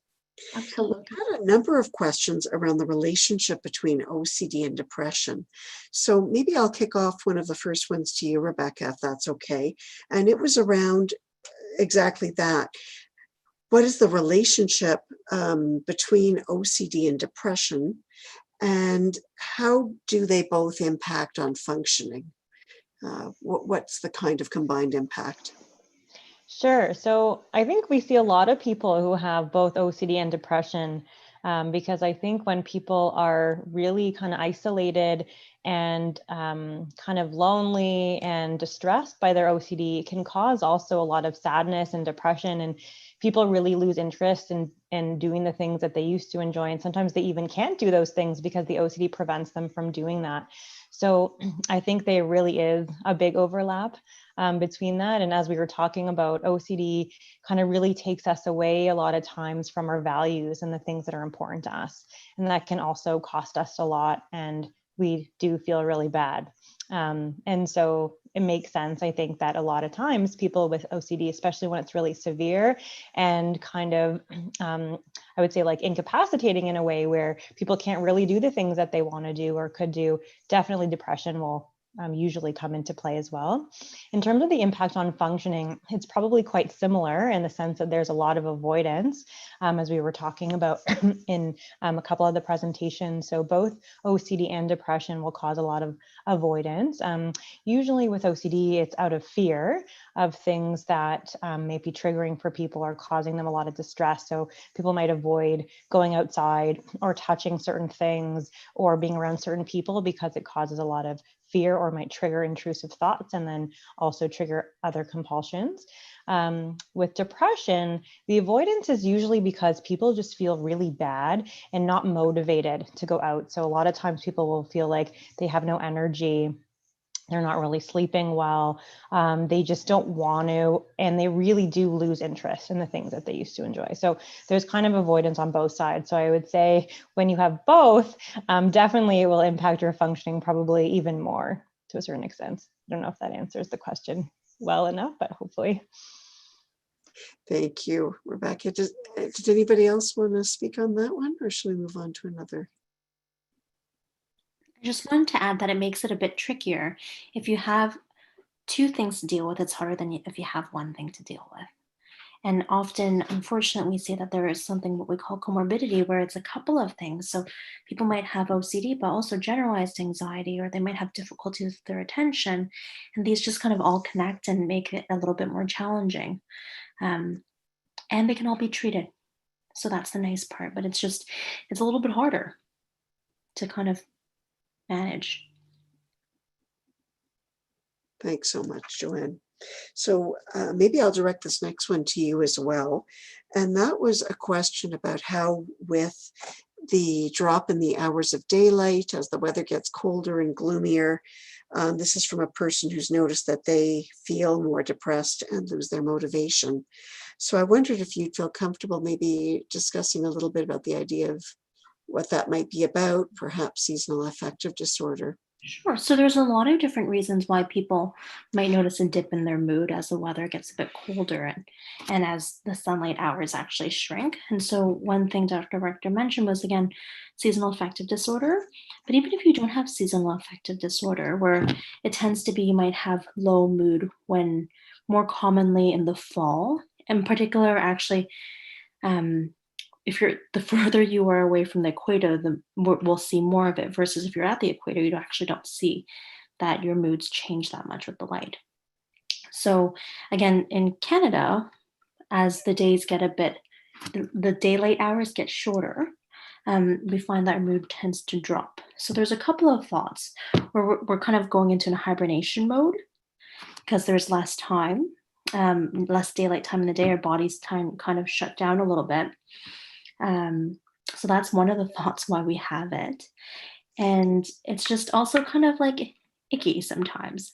Absolutely. I had a number of questions around the relationship between OCD and depression. So maybe I'll kick off one of the first ones to you, Rebecca, if that's okay. And it was around exactly that. What is the relationship between OCD and depression, and how do they both impact on functioning? What's the kind of combined impact? Sure. So I think we see a lot of people who have both OCD and depression because I think when people are really kind of isolated and kind of lonely and distressed by their OCD, it can cause also a lot of sadness and depression, and people really lose interest in doing the things that they used to enjoy. And sometimes they even can't do those things because the OCD prevents them from doing that. So I think there really is a big overlap between that. And as we were talking about, OCD kind of really takes us away a lot of times from our values and the things that are important to us. And that can also cost us a lot, and we do feel really bad. And so it makes sense, I think, that a lot of times people with OCD, especially when it's really severe and kind of, I would say like incapacitating in a way where people can't really do the things that they want to do or could do, definitely depression will usually come into play as well. In terms of the impact on functioning, it's probably quite similar in the sense that there's a lot of avoidance, as we were talking about in a couple of the presentations. So both OCD and depression will cause a lot of avoidance. Usually with OCD, it's out of fear of things that may be triggering for people or causing them a lot of distress. So people might avoid going outside or touching certain things or being around certain people because it causes a lot of fear or might trigger intrusive thoughts and then also trigger other compulsions. With depression, the avoidance is usually because people just feel really bad and not motivated to go out. So a lot of times people will feel like they have no energy, they're not really sleeping well, they just don't want to, and they really do lose interest in the things that they used to enjoy. So there's kind of avoidance on both sides. So I would say when you have both, definitely it will impact your functioning probably even more to a certain extent. I don't know if that answers the question well enough, but hopefully. Thank you, Rebecca. Does anybody else want to speak on that one, or should we move on to another? I just wanted to add that it makes it a bit trickier. If you have two things to deal with, it's harder than if you have one thing to deal with. And often, unfortunately, we see that there is something what we call comorbidity, where it's a couple of things. So people might have OCD, but also generalized anxiety, or they might have difficulty with their attention. And these just kind of all connect and make it a little bit more challenging. And they can all be treated. So that's the nice part, but it's a little bit harder to kind of manage. Thanks so much, Joanne. So maybe I'll direct this next one to you as well. And that was a question about how, with the drop in the hours of daylight as the weather gets colder and gloomier, this is from a person who's noticed that they feel more depressed and lose their motivation. So I wondered if you'd feel comfortable maybe discussing a little bit about the idea of what that might be about, perhaps seasonal affective disorder. Sure. So there's a lot of different reasons why people might notice a dip in their mood as the weather gets a bit colder and as the sunlight hours actually shrink. And so one thing Dr. Richter mentioned was, again, seasonal affective disorder. But even if you don't have seasonal affective disorder, where it tends to be you might have low mood when more commonly in the fall, in particular, actually, if you're the further you are away from the equator, the more we'll see more of it, versus if you're at the equator, you actually don't see that your moods change that much with the light. So again, in Canada, as the days get a bit, the daylight hours get shorter, we find that our mood tends to drop. So there's a couple of thoughts where we're kind of going into a hibernation mode because there's less time, less daylight time in the day, our body's time kind of shut down a little bit. So that's one of the thoughts why we have it. And it's just also kind of like icky sometimes.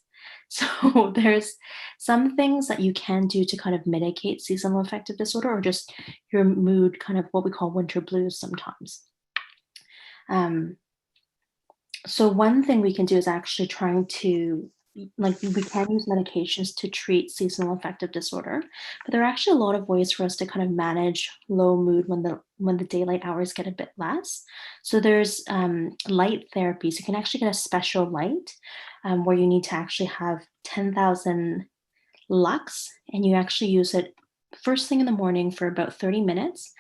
So there's some things that you can do to kind of mitigate seasonal affective disorder, or just your mood, kind of what we call winter blues sometimes. So one thing we can do is actually trying to, like, we can use medications to treat seasonal affective disorder, but there are actually a lot of ways for us to kind of manage low mood when the daylight hours get a bit less. So there's light therapy. So you can actually get a special light where you need to actually have 10,000 lux, and you actually use it first thing in the morning for about 30 minutes.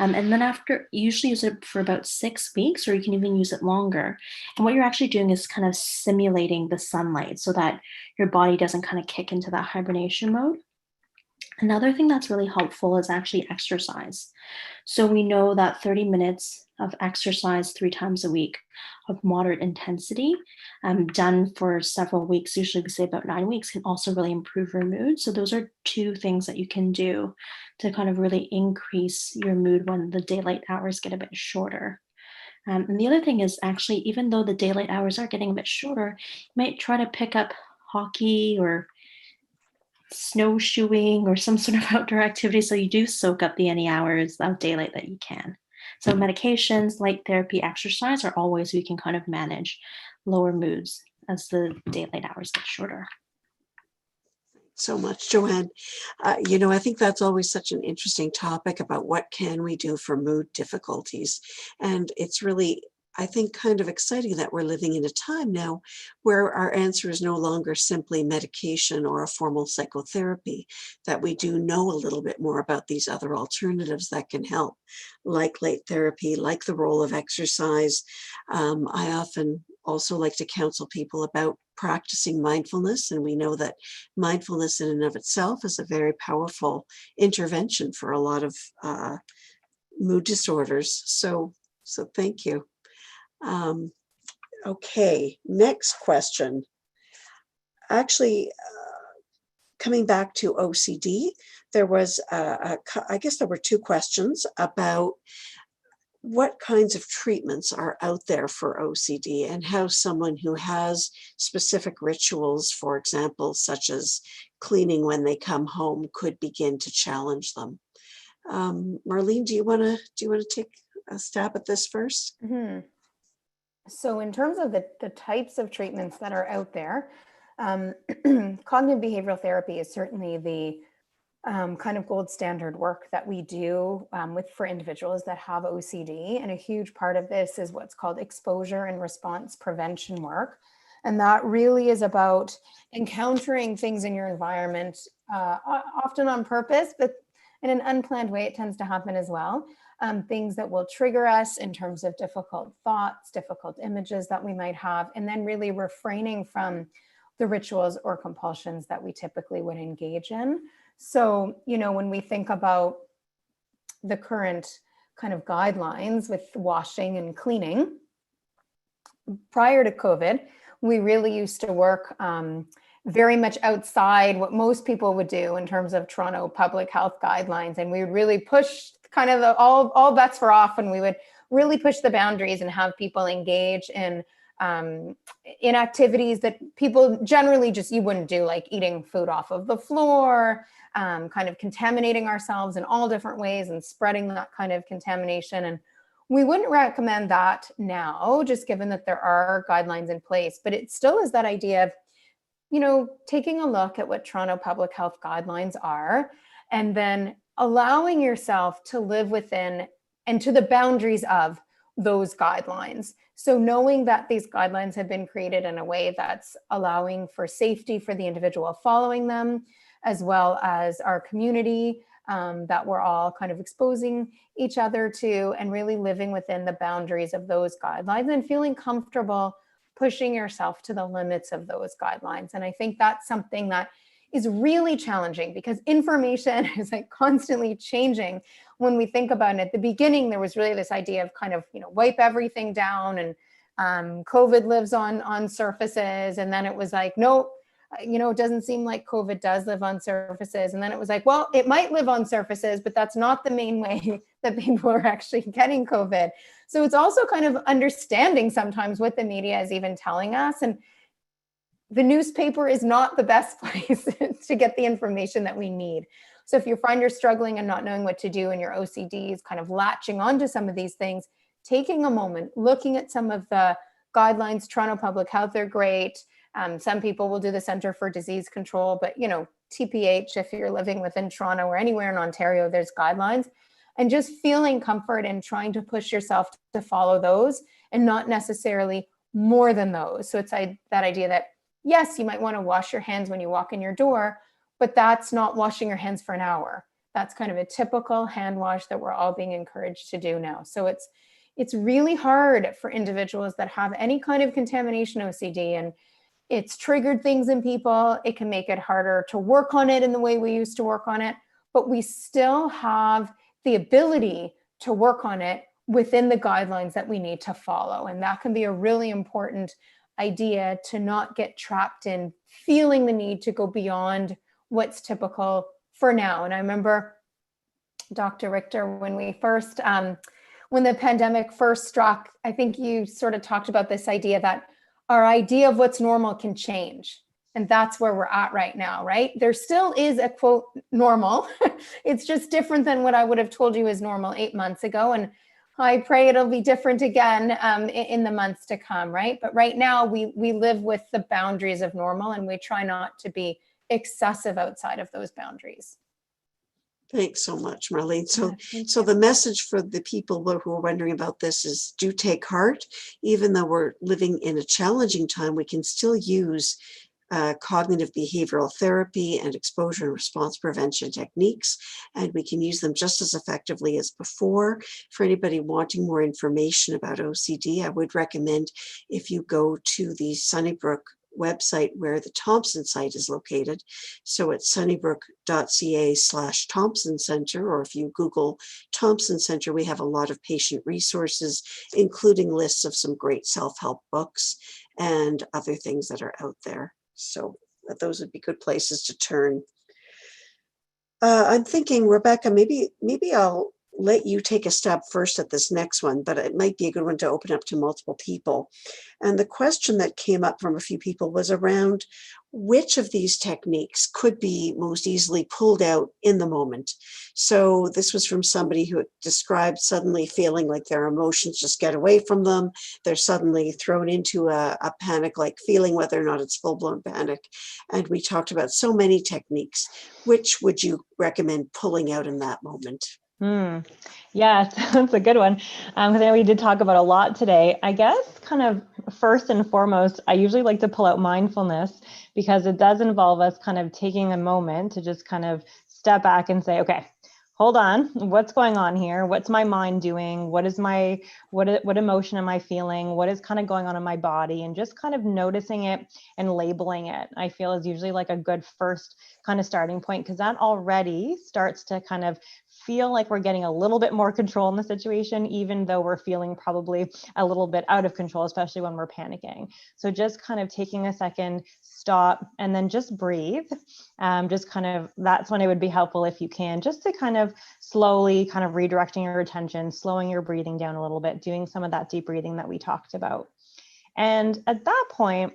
And then after, you usually use it for about 6 weeks, or you can even use it longer. And what you're actually doing is kind of simulating the sunlight so that your body doesn't kind of kick into that hibernation mode. Another thing that's really helpful is actually exercise. So we know that 30 minutes of exercise 3 times a week of moderate intensity, done for several weeks, usually we say about 9 weeks, can also really improve your mood. So those are 2 things that you can do to kind of really increase your mood when the daylight hours get a bit shorter. And the other thing is, actually, even though the daylight hours are getting a bit shorter, you might try to pick up hockey or snowshoeing or some sort of outdoor activity, so you do soak up the any hours of daylight that you can. So medications, light therapy, exercise are all ways we can kind of manage lower moods as the daylight hours get shorter. So much, Joanne. I think that's always such an interesting topic about what can we do for mood difficulties. And it's really, I think, kind of exciting that we're living in a time now where our answer is no longer simply medication or a formal psychotherapy, that we do know a little bit more about these other alternatives that can help, like light therapy, like the role of exercise. I often also like to counsel people about practicing mindfulness, and we know that mindfulness in and of itself is a very powerful intervention for a lot of mood disorders. So thank you. Okay, next question. Actually, coming back to OCD, there was, I guess there were 2 questions about what kinds of treatments are out there for OCD and how someone who has specific rituals, for example, such as cleaning when they come home, could begin to challenge them. Marlene, do you want to take a stab at this first? Mm-hmm. So in terms of the types of treatments that are out there, cognitive behavioral therapy is certainly the kind of gold standard work that we do for individuals that have OCD. And a huge part of this is what's called exposure and response prevention work. And that really is about encountering things in your environment, often on purpose, but in an unplanned way, it tends to happen as well. Things that will trigger us in terms of difficult thoughts, difficult images that we might have, and then really refraining from the rituals or compulsions that we typically would engage in. So, when we think about the current kind of guidelines with washing and cleaning, prior to COVID, we really used to work very much outside what most people would do in terms of Toronto public health guidelines. And we would really push kind of all bets were off, and we would really push the boundaries and have people engage in activities that people generally just, you wouldn't do, like eating food off of the floor, kind of contaminating ourselves in all different ways and spreading that kind of contamination. And we wouldn't recommend that now, just given that there are guidelines in place, but it still is that idea of, you know, taking a look at what Toronto public health guidelines are, and then allowing yourself to live within and to the boundaries of those guidelines. So knowing that these guidelines have been created in a way that's allowing for safety for the individual following them, as well as our community, that we're all kind of exposing each other to, and really living within the boundaries of those guidelines and feeling comfortable pushing yourself to the limits of those guidelines. And I think that's something that is really challenging, because information is like constantly changing. When we think about it, at the beginning, there was really this idea of kind of, you know, wipe everything down, and COVID lives on surfaces. And then it was like, no, you know, it doesn't seem like COVID does live on surfaces. And then it was like, well, it might live on surfaces, but that's not the main way that people are actually getting COVID. So it's also kind of understanding sometimes what the media is even telling us. And the newspaper is not the best place to get the information that we need. So if you find you're struggling and not knowing what to do, and your OCD is kind of latching onto some of these things, taking a moment, looking at some of the guidelines. Toronto Public Health are great. Some people will do the Centre for Disease Control, but, you know, TPH, if you're living within Toronto or anywhere in Ontario, there's guidelines. And just feeling comfort and trying to push yourself to follow those, and not necessarily more than those. So it's that idea that, yes, you might want to wash your hands when you walk in your door, but that's not washing your hands for an hour. That's kind of a typical hand wash that we're all being encouraged to do now. So it's really hard for individuals that have any kind of contamination OCD, and it's triggered things in people. It can make it harder to work on it in the way we used to work on it, but we still have the ability to work on it within the guidelines that we need to follow. And that can be a really important idea, to not get trapped in feeling the need to go beyond what's typical for now. And I remember Dr. Richter, when we first, when the pandemic first struck, I think you sort of talked about this idea that our idea of what's normal can change. And that's where we're at right now, right? There still is a quote normal. It's just different than what I would have told you is normal 8 months ago. And I pray it'll be different again in the months to come, right? But right now we live with the boundaries of normal, and we try not to be excessive outside of those boundaries. Thanks so much, Marlene. So the message for the people who are wondering about this is, do take heart. Even though we're living in a challenging time, we can still use cognitive behavioral therapy and exposure and response prevention techniques, and we can use them just as effectively as before. For anybody wanting more information about OCD, I would recommend, if you go to the Sunnybrook website where the Thompson site is located. So it's sunnybrook.ca/Thompson Center, or if you Google Thompson Center, we have a lot of patient resources, including lists of some great self-help books and other things that are out there. So those would be good places to turn. I'm thinking, Rebecca, maybe I'll let you take a stab first at this next one, but it might be a good one to open up to multiple people. And the question that came up from a few people was around which of these techniques could be most easily pulled out in the moment. So this was from somebody who described suddenly feeling like their emotions just get away from them. They're suddenly thrown into a panic-like feeling, whether or not it's full-blown panic. And we talked about so many techniques. Which would you recommend pulling out in that moment? Yeah, that's a good one. Because I know we did talk about a lot today. I guess kind of first and foremost, I usually like to pull out mindfulness, because it does involve us kind of taking a moment to just kind of step back and say, okay, hold on, what's going on here? What's my mind doing? What emotion am I feeling? What is kind of going on in my body? And just kind of noticing it and labeling it, I feel, is usually like a good first kind of starting point, because that already starts to kind of feel like we're getting a little bit more control in the situation, even though we're feeling probably a little bit out of control, especially when we're panicking. So just kind of taking a second, stop, and then just breathe. Just kind of, that's when it would be helpful if you can, just to kind of slowly kind of redirecting your attention, slowing your breathing down a little bit, doing some of that deep breathing that we talked about. And at that point,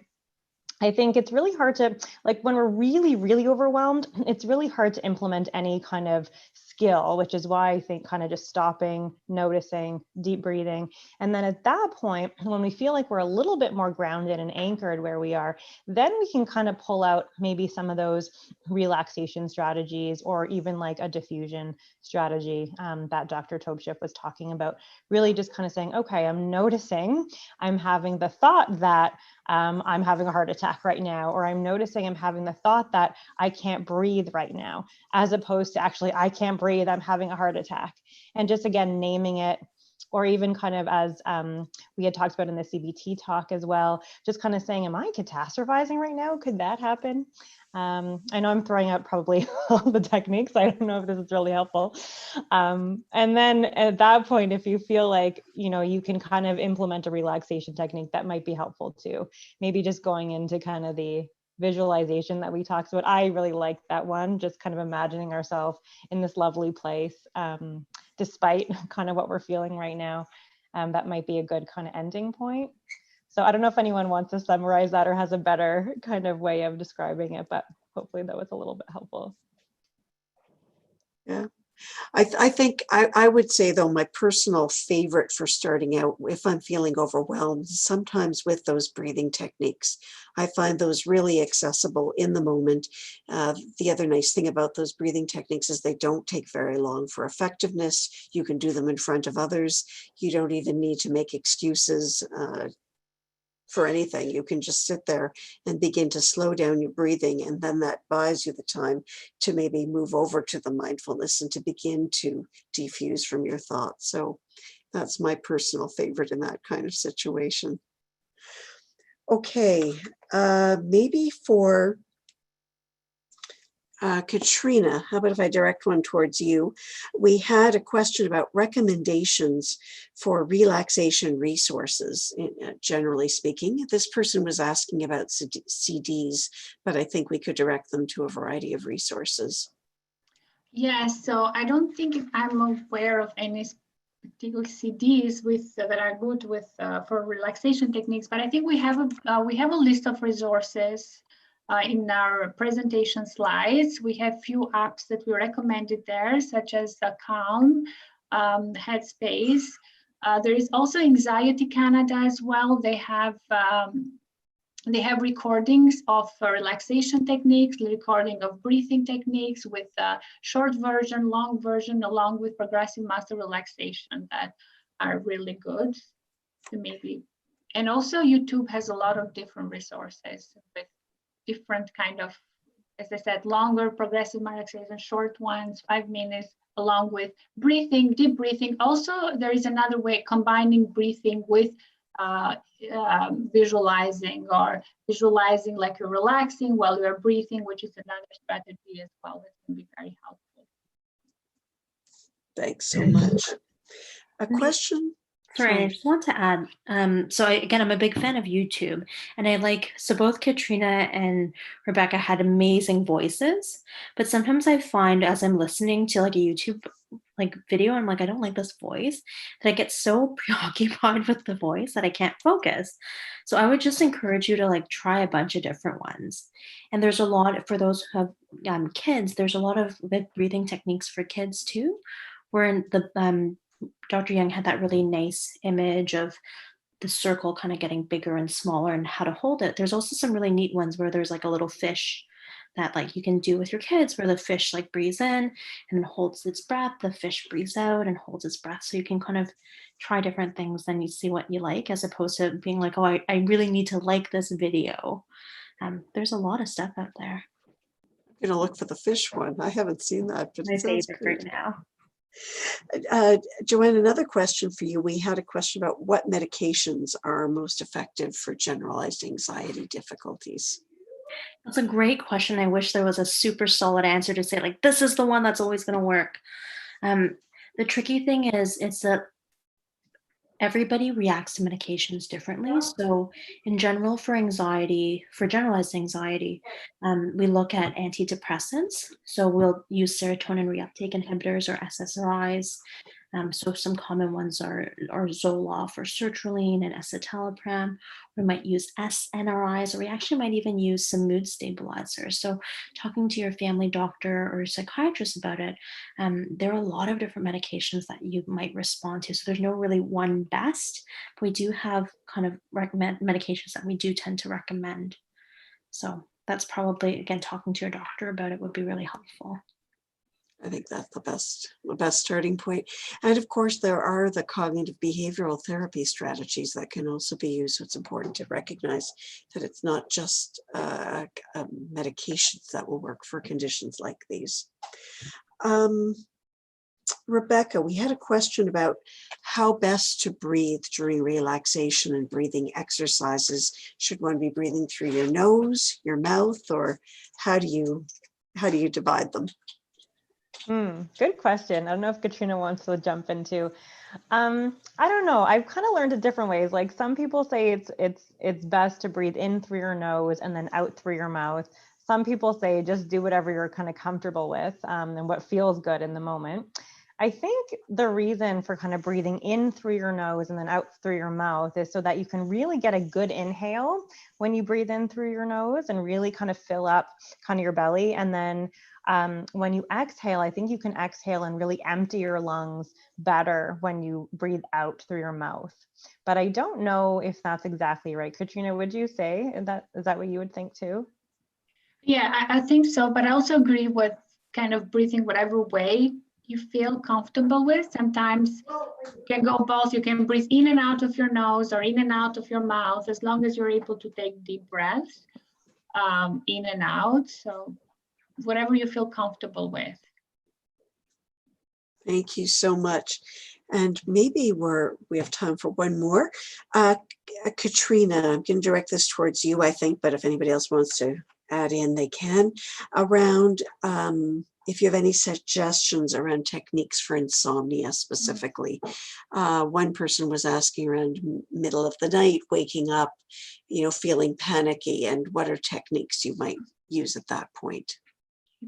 I think it's really hard to, like when we're really, really overwhelmed, it's really hard to implement any kind of skill, which is why I think kind of just stopping, noticing, deep breathing. And then at that point, when we feel like we're a little bit more grounded and anchored where we are, then we can kind of pull out maybe some of those relaxation strategies, or even like a diffusion strategy that Dr. Taube-Schiff was talking about. Really just kind of saying, okay, I'm noticing I'm having the thought that I'm having a heart attack right now, or I'm noticing I'm having the thought that I can't breathe right now, as opposed to actually, I can't breathe, I'm having a heart attack. And just again, naming it, or even kind of as we had talked about in the CBT talk as well, just kind of saying, am I catastrophizing right now? Could that happen? I know I'm throwing out probably all the techniques. I don't know if this is really helpful. And then at that point, if you feel like, you know, you can kind of implement a relaxation technique, that might be helpful too. Maybe just going into kind of the visualization that we talked about. I really like that one, just kind of imagining ourselves in this lovely place, despite kind of what we're feeling right now. That might be a good kind of ending point. So I don't know if anyone wants to summarize that or has a better kind of way of describing it, but hopefully that was a little bit helpful. Yeah. I think I would say, though, my personal favorite for starting out, if I'm feeling overwhelmed, sometimes with those breathing techniques. I find those really accessible in the moment. The other nice thing about those breathing techniques is they don't take very long for effectiveness. You can do them in front of others. You don't even need to make excuses for anything. You can just sit there and begin to slow down your breathing, and then that buys you the time to maybe move over to the mindfulness and to begin to defuse from your thoughts. So that's my personal favorite in that kind of situation. Okay, maybe for Ketrina, how about if I direct one towards you? We had a question about recommendations for relaxation resources, generally speaking. This person was asking about CDs, but I think we could direct them to a variety of resources. Yes, so I don't think I'm aware of any particular CDs that are good for relaxation techniques, but I think we have a list of resources in our presentation slides. We have few apps that we recommended there, such as Calm, Headspace. There is also Anxiety Canada as well. They have recordings of relaxation techniques, recording of breathing techniques with short version, long version, along with progressive muscle relaxation that are really good to maybe. And also YouTube has a lot of different resources with different kind of, as I said, longer progressive relaxation, short ones, 5 minutes, along with breathing, deep breathing. Also, there is another way, combining breathing with visualizing, or visualizing like you're relaxing while you're breathing, which is another strategy as well that can be very helpful. Thanks so much. A question? Sorry, I just want to add, again, I'm a big fan of YouTube, and so both Ketrina and Rebecca had amazing voices, but sometimes I find as I'm listening to like a YouTube video, I'm like, I don't like this voice, that I get so preoccupied with the voice that I can't focus. So I would just encourage you to try a bunch of different ones. And there's a lot, for those who have kids, there's a lot of good breathing techniques for kids too, where Dr. Young had that really nice image of the circle kind of getting bigger and smaller and how to hold it. There's also some really neat ones where there's like a little fish that you can do with your kids, where the fish breathes in and holds its breath, the fish breathes out and holds its breath. So you can kind of try different things, then you see what you like, as opposed to being like, oh, I really need to like this video. There's a lot of stuff out there. I'm gonna look for the fish one. I haven't seen that, but My favorite right now. Joanne, another question for you. We had a question about what medications are most effective for generalized anxiety difficulties. That's a great question. I wish there was a super solid answer to say this is the one that's always going to work. The tricky thing is it's that everybody reacts to medications differently. So in general, for anxiety, for generalized anxiety, we look at antidepressants. So we'll use serotonin reuptake inhibitors or SSRIs. So some common ones are Zoloft or sertraline and escitalopram. We might use SNRIs, or we actually might even use some mood stabilizers. So talking to your family doctor or psychiatrist about it, there are a lot of different medications that you might respond to. So there's no really one best, but we do have kind of recommend medications that we do tend to recommend. So that's probably, again, talking to your doctor about it would be really helpful. I think that's the best starting point. And of course, there are the cognitive behavioral therapy strategies that can also be used. So it's important to recognize that it's not just medications that will work for conditions like these. Rebecca, we had a question about how best to breathe during relaxation and breathing exercises. Should one be breathing through your nose, your mouth, or how do you divide them? Good question. I don't know if Ketrina wants to jump into. I don't know. I've kind of learned it different ways. Like some people say it's best to breathe in through your nose and then out through your mouth. Some people say just do whatever you're kind of comfortable with and what feels good in the moment. I think the reason for kind of breathing in through your nose and then out through your mouth is so that you can really get a good inhale when you breathe in through your nose and really kind of fill up kind of your belly. And then when you exhale, I think you can exhale and really empty your lungs better when you breathe out through your mouth. But I don't know if that's exactly right. Ketrina, would you say is that what you would think too? Yeah, I think so. But I also agree with kind of breathing whatever way you feel comfortable with. Sometimes you can go both. You can breathe in and out of your nose or in and out of your mouth, as long as you're able to take deep breaths in and out. So whatever you feel comfortable with. Thank you so much. And maybe we have time for one more. Ketrina, I'm going to direct this towards you, I think, but if anybody else wants to add in, they can. Around if you have any suggestions around techniques for insomnia specifically. One person was asking around middle of the night, waking up, feeling panicky, and what are techniques you might use at that point?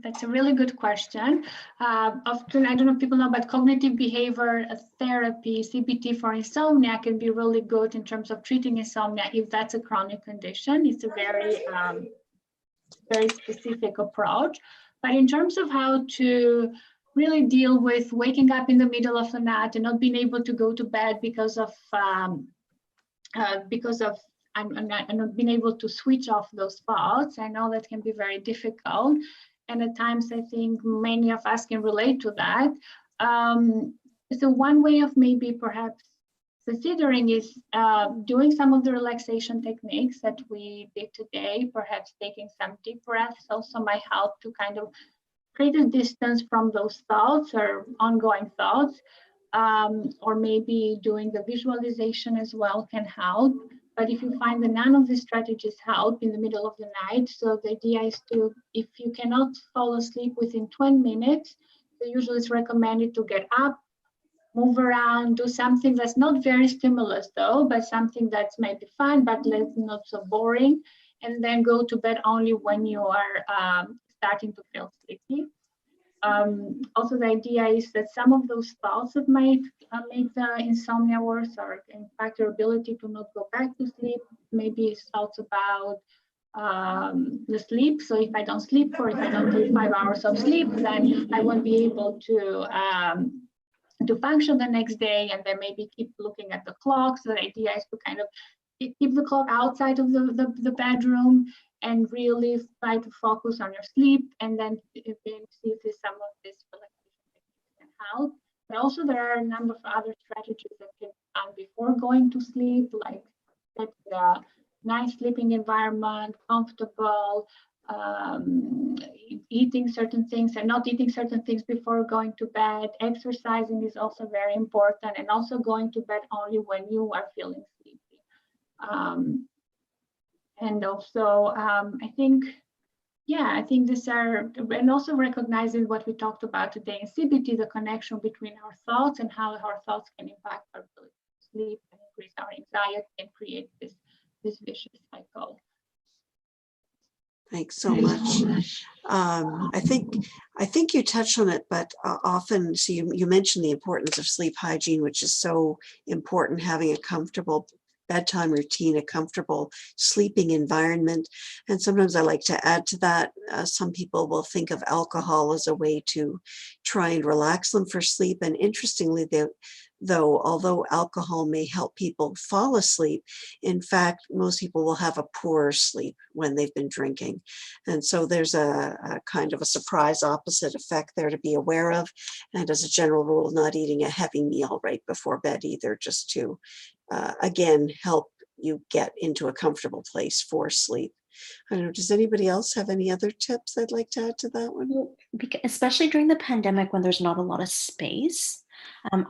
That's a really good question. Often, I don't know if people know, but cognitive behavior therapy, CBT for insomnia can be really good in terms of treating insomnia if that's a chronic condition. It's a very, very specific approach. But in terms of how to really deal with waking up in the middle of the night and not being able to go to bed because of I'm not being able to switch off those thoughts, I know that can be very difficult. And at times, I think many of us can relate to that. So one way of maybe perhaps considering is doing some of the relaxation techniques that we did today, perhaps taking some deep breaths also might help to kind of create a distance from those thoughts or ongoing thoughts, or maybe doing the visualization as well can help. But if you find that none of these strategies help in the middle of the night, so the idea is to, if you cannot fall asleep within 20 minutes, so usually it's recommended to get up, move around, do something that's not very stimulus though, but something that's maybe fun, but not so boring, and then go to bed only when you are starting to feel sleepy. Also, the idea is that some of those thoughts that might make the insomnia worse or impact your ability to not go back to sleep. Maybe it's thoughts about the sleep. So if I don't sleep, or if I don't take 5 hours of sleep, then I won't be able to function the next day, and then maybe keep looking at the clock. So the idea is to kind of keep the clock outside of the bedroom and really try to focus on your sleep, and then see if some of this relaxation techniques can help. But also there are a number of other strategies that can be done before going to sleep, like set a nice sleeping environment, comfortable, eating certain things and not eating certain things before going to bed. Exercising is also very important, and also going to bed only when you are feeling sleepy. And also, I think Yeah, I think these are, and also recognizing what we talked about today in CBT, the connection between our thoughts and how our thoughts can impact our ability to sleep and increase our anxiety and create this vicious cycle. Thanks so much. I think you touched on it, but often, so you mentioned the importance of sleep hygiene, which is so important, having a comfortable bedtime routine, a comfortable sleeping environment. And sometimes I like to add to that, some people will think of alcohol as a way to try and relax them for sleep. And interestingly, though, although alcohol may help people fall asleep, in fact, most people will have a poorer sleep when they've been drinking. And so there's a kind of a surprise opposite effect there to be aware of. And as a general rule, not eating a heavy meal right before bed either, just to, again, help you get into a comfortable place for sleep. I don't know, does anybody else have any other tips they'd like to add to that one? Especially during the pandemic when there's not a lot of space,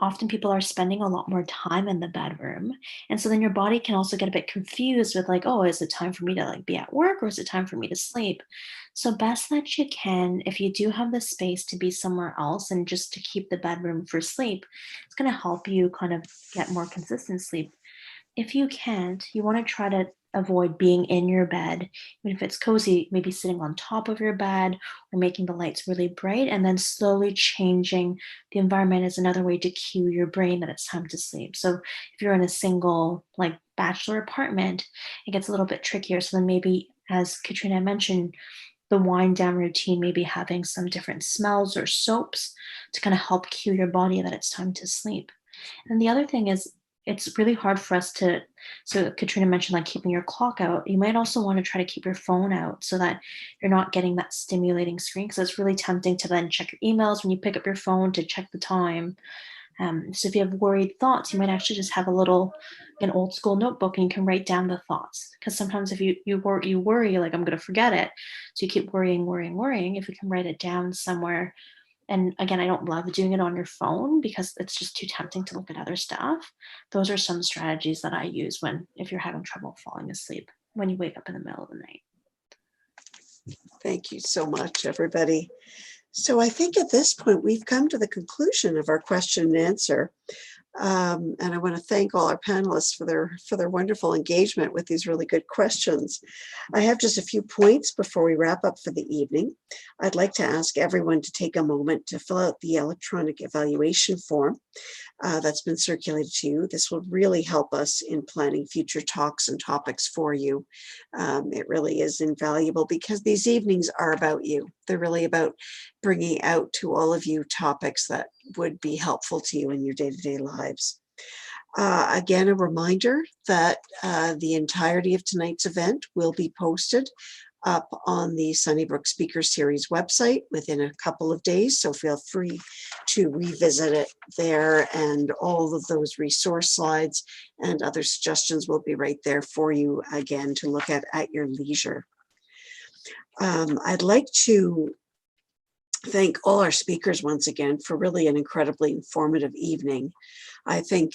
often people are spending a lot more time in the bedroom. And so then your body can also get a bit confused with like, oh, is it time for me to like be at work or is it time for me to sleep? So best that you can, if you do have the space to be somewhere else and just to keep the bedroom for sleep, it's going to help you kind of get more consistent sleep. If you can't, you want to try to avoid being in your bed, even if it's cozy, maybe sitting on top of your bed or making the lights really bright, and then slowly changing the environment is another way to cue your brain that it's time to sleep. So if you're in a single like bachelor apartment, it gets a little bit trickier. So then maybe, as Ketrina mentioned, the wind down routine, maybe having some different smells or soaps to kind of help cue your body that it's time to sleep. And the other thing is, it's really hard for us to, so Ketrina mentioned like keeping your clock out. You might also want to try to keep your phone out so that you're not getting that stimulating screen, because it's really tempting to then check your emails when you pick up your phone to check the time. So if you have worried thoughts, you might actually just have an old school notebook and you can write down the thoughts. Because sometimes if you worry, like I'm going to forget it. So you keep worrying. If you can write it down somewhere. And again, I don't love doing it on your phone because it's just too tempting to look at other stuff. Those are some strategies that I use if you're having trouble falling asleep when you wake up in the middle of the night. Thank you so much, everybody. So I think at this point, we've come to the conclusion of our question and answer. And I want to thank all our panelists for their wonderful engagement with these really good questions. I have just a few points before we wrap up for the evening. I'd like to ask everyone to take a moment to fill out the electronic evaluation form that's been circulated to you. This will really help us in planning future talks and topics for you. It really is invaluable because these evenings are about you. They're really about bringing out to all of you topics that would be helpful to you in your day-to-day lives. Again, a reminder that the entirety of tonight's event will be posted up on the Sunnybrook Speaker Series website within a couple of days, so feel free to revisit it there, and all of those resource slides and other suggestions will be right there for you again to look at your leisure. I'd like to thank all our speakers once again for really an incredibly informative evening. I think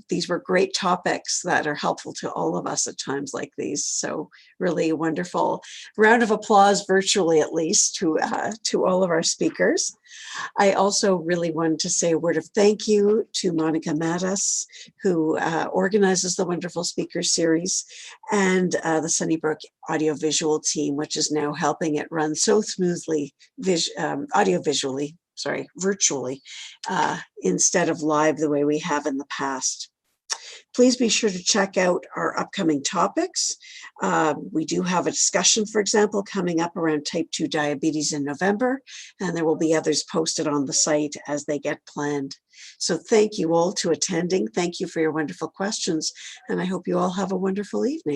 these were great topics that are helpful to all of us at times like these. So really a wonderful round of applause, virtually at least, to all of our speakers. I also really wanted to say a word of thank you to Monica Mattis, who organizes the wonderful speaker series, and the Sunnybrook audiovisual team, which is now helping it run so smoothly virtually, instead of live the way we have in the past. Please be sure to check out our upcoming topics. We do have a discussion, for example, coming up around type 2 diabetes in November, and there will be others posted on the site as they get planned. So thank you all to attending. Thank you for your wonderful questions, and I hope you all have a wonderful evening.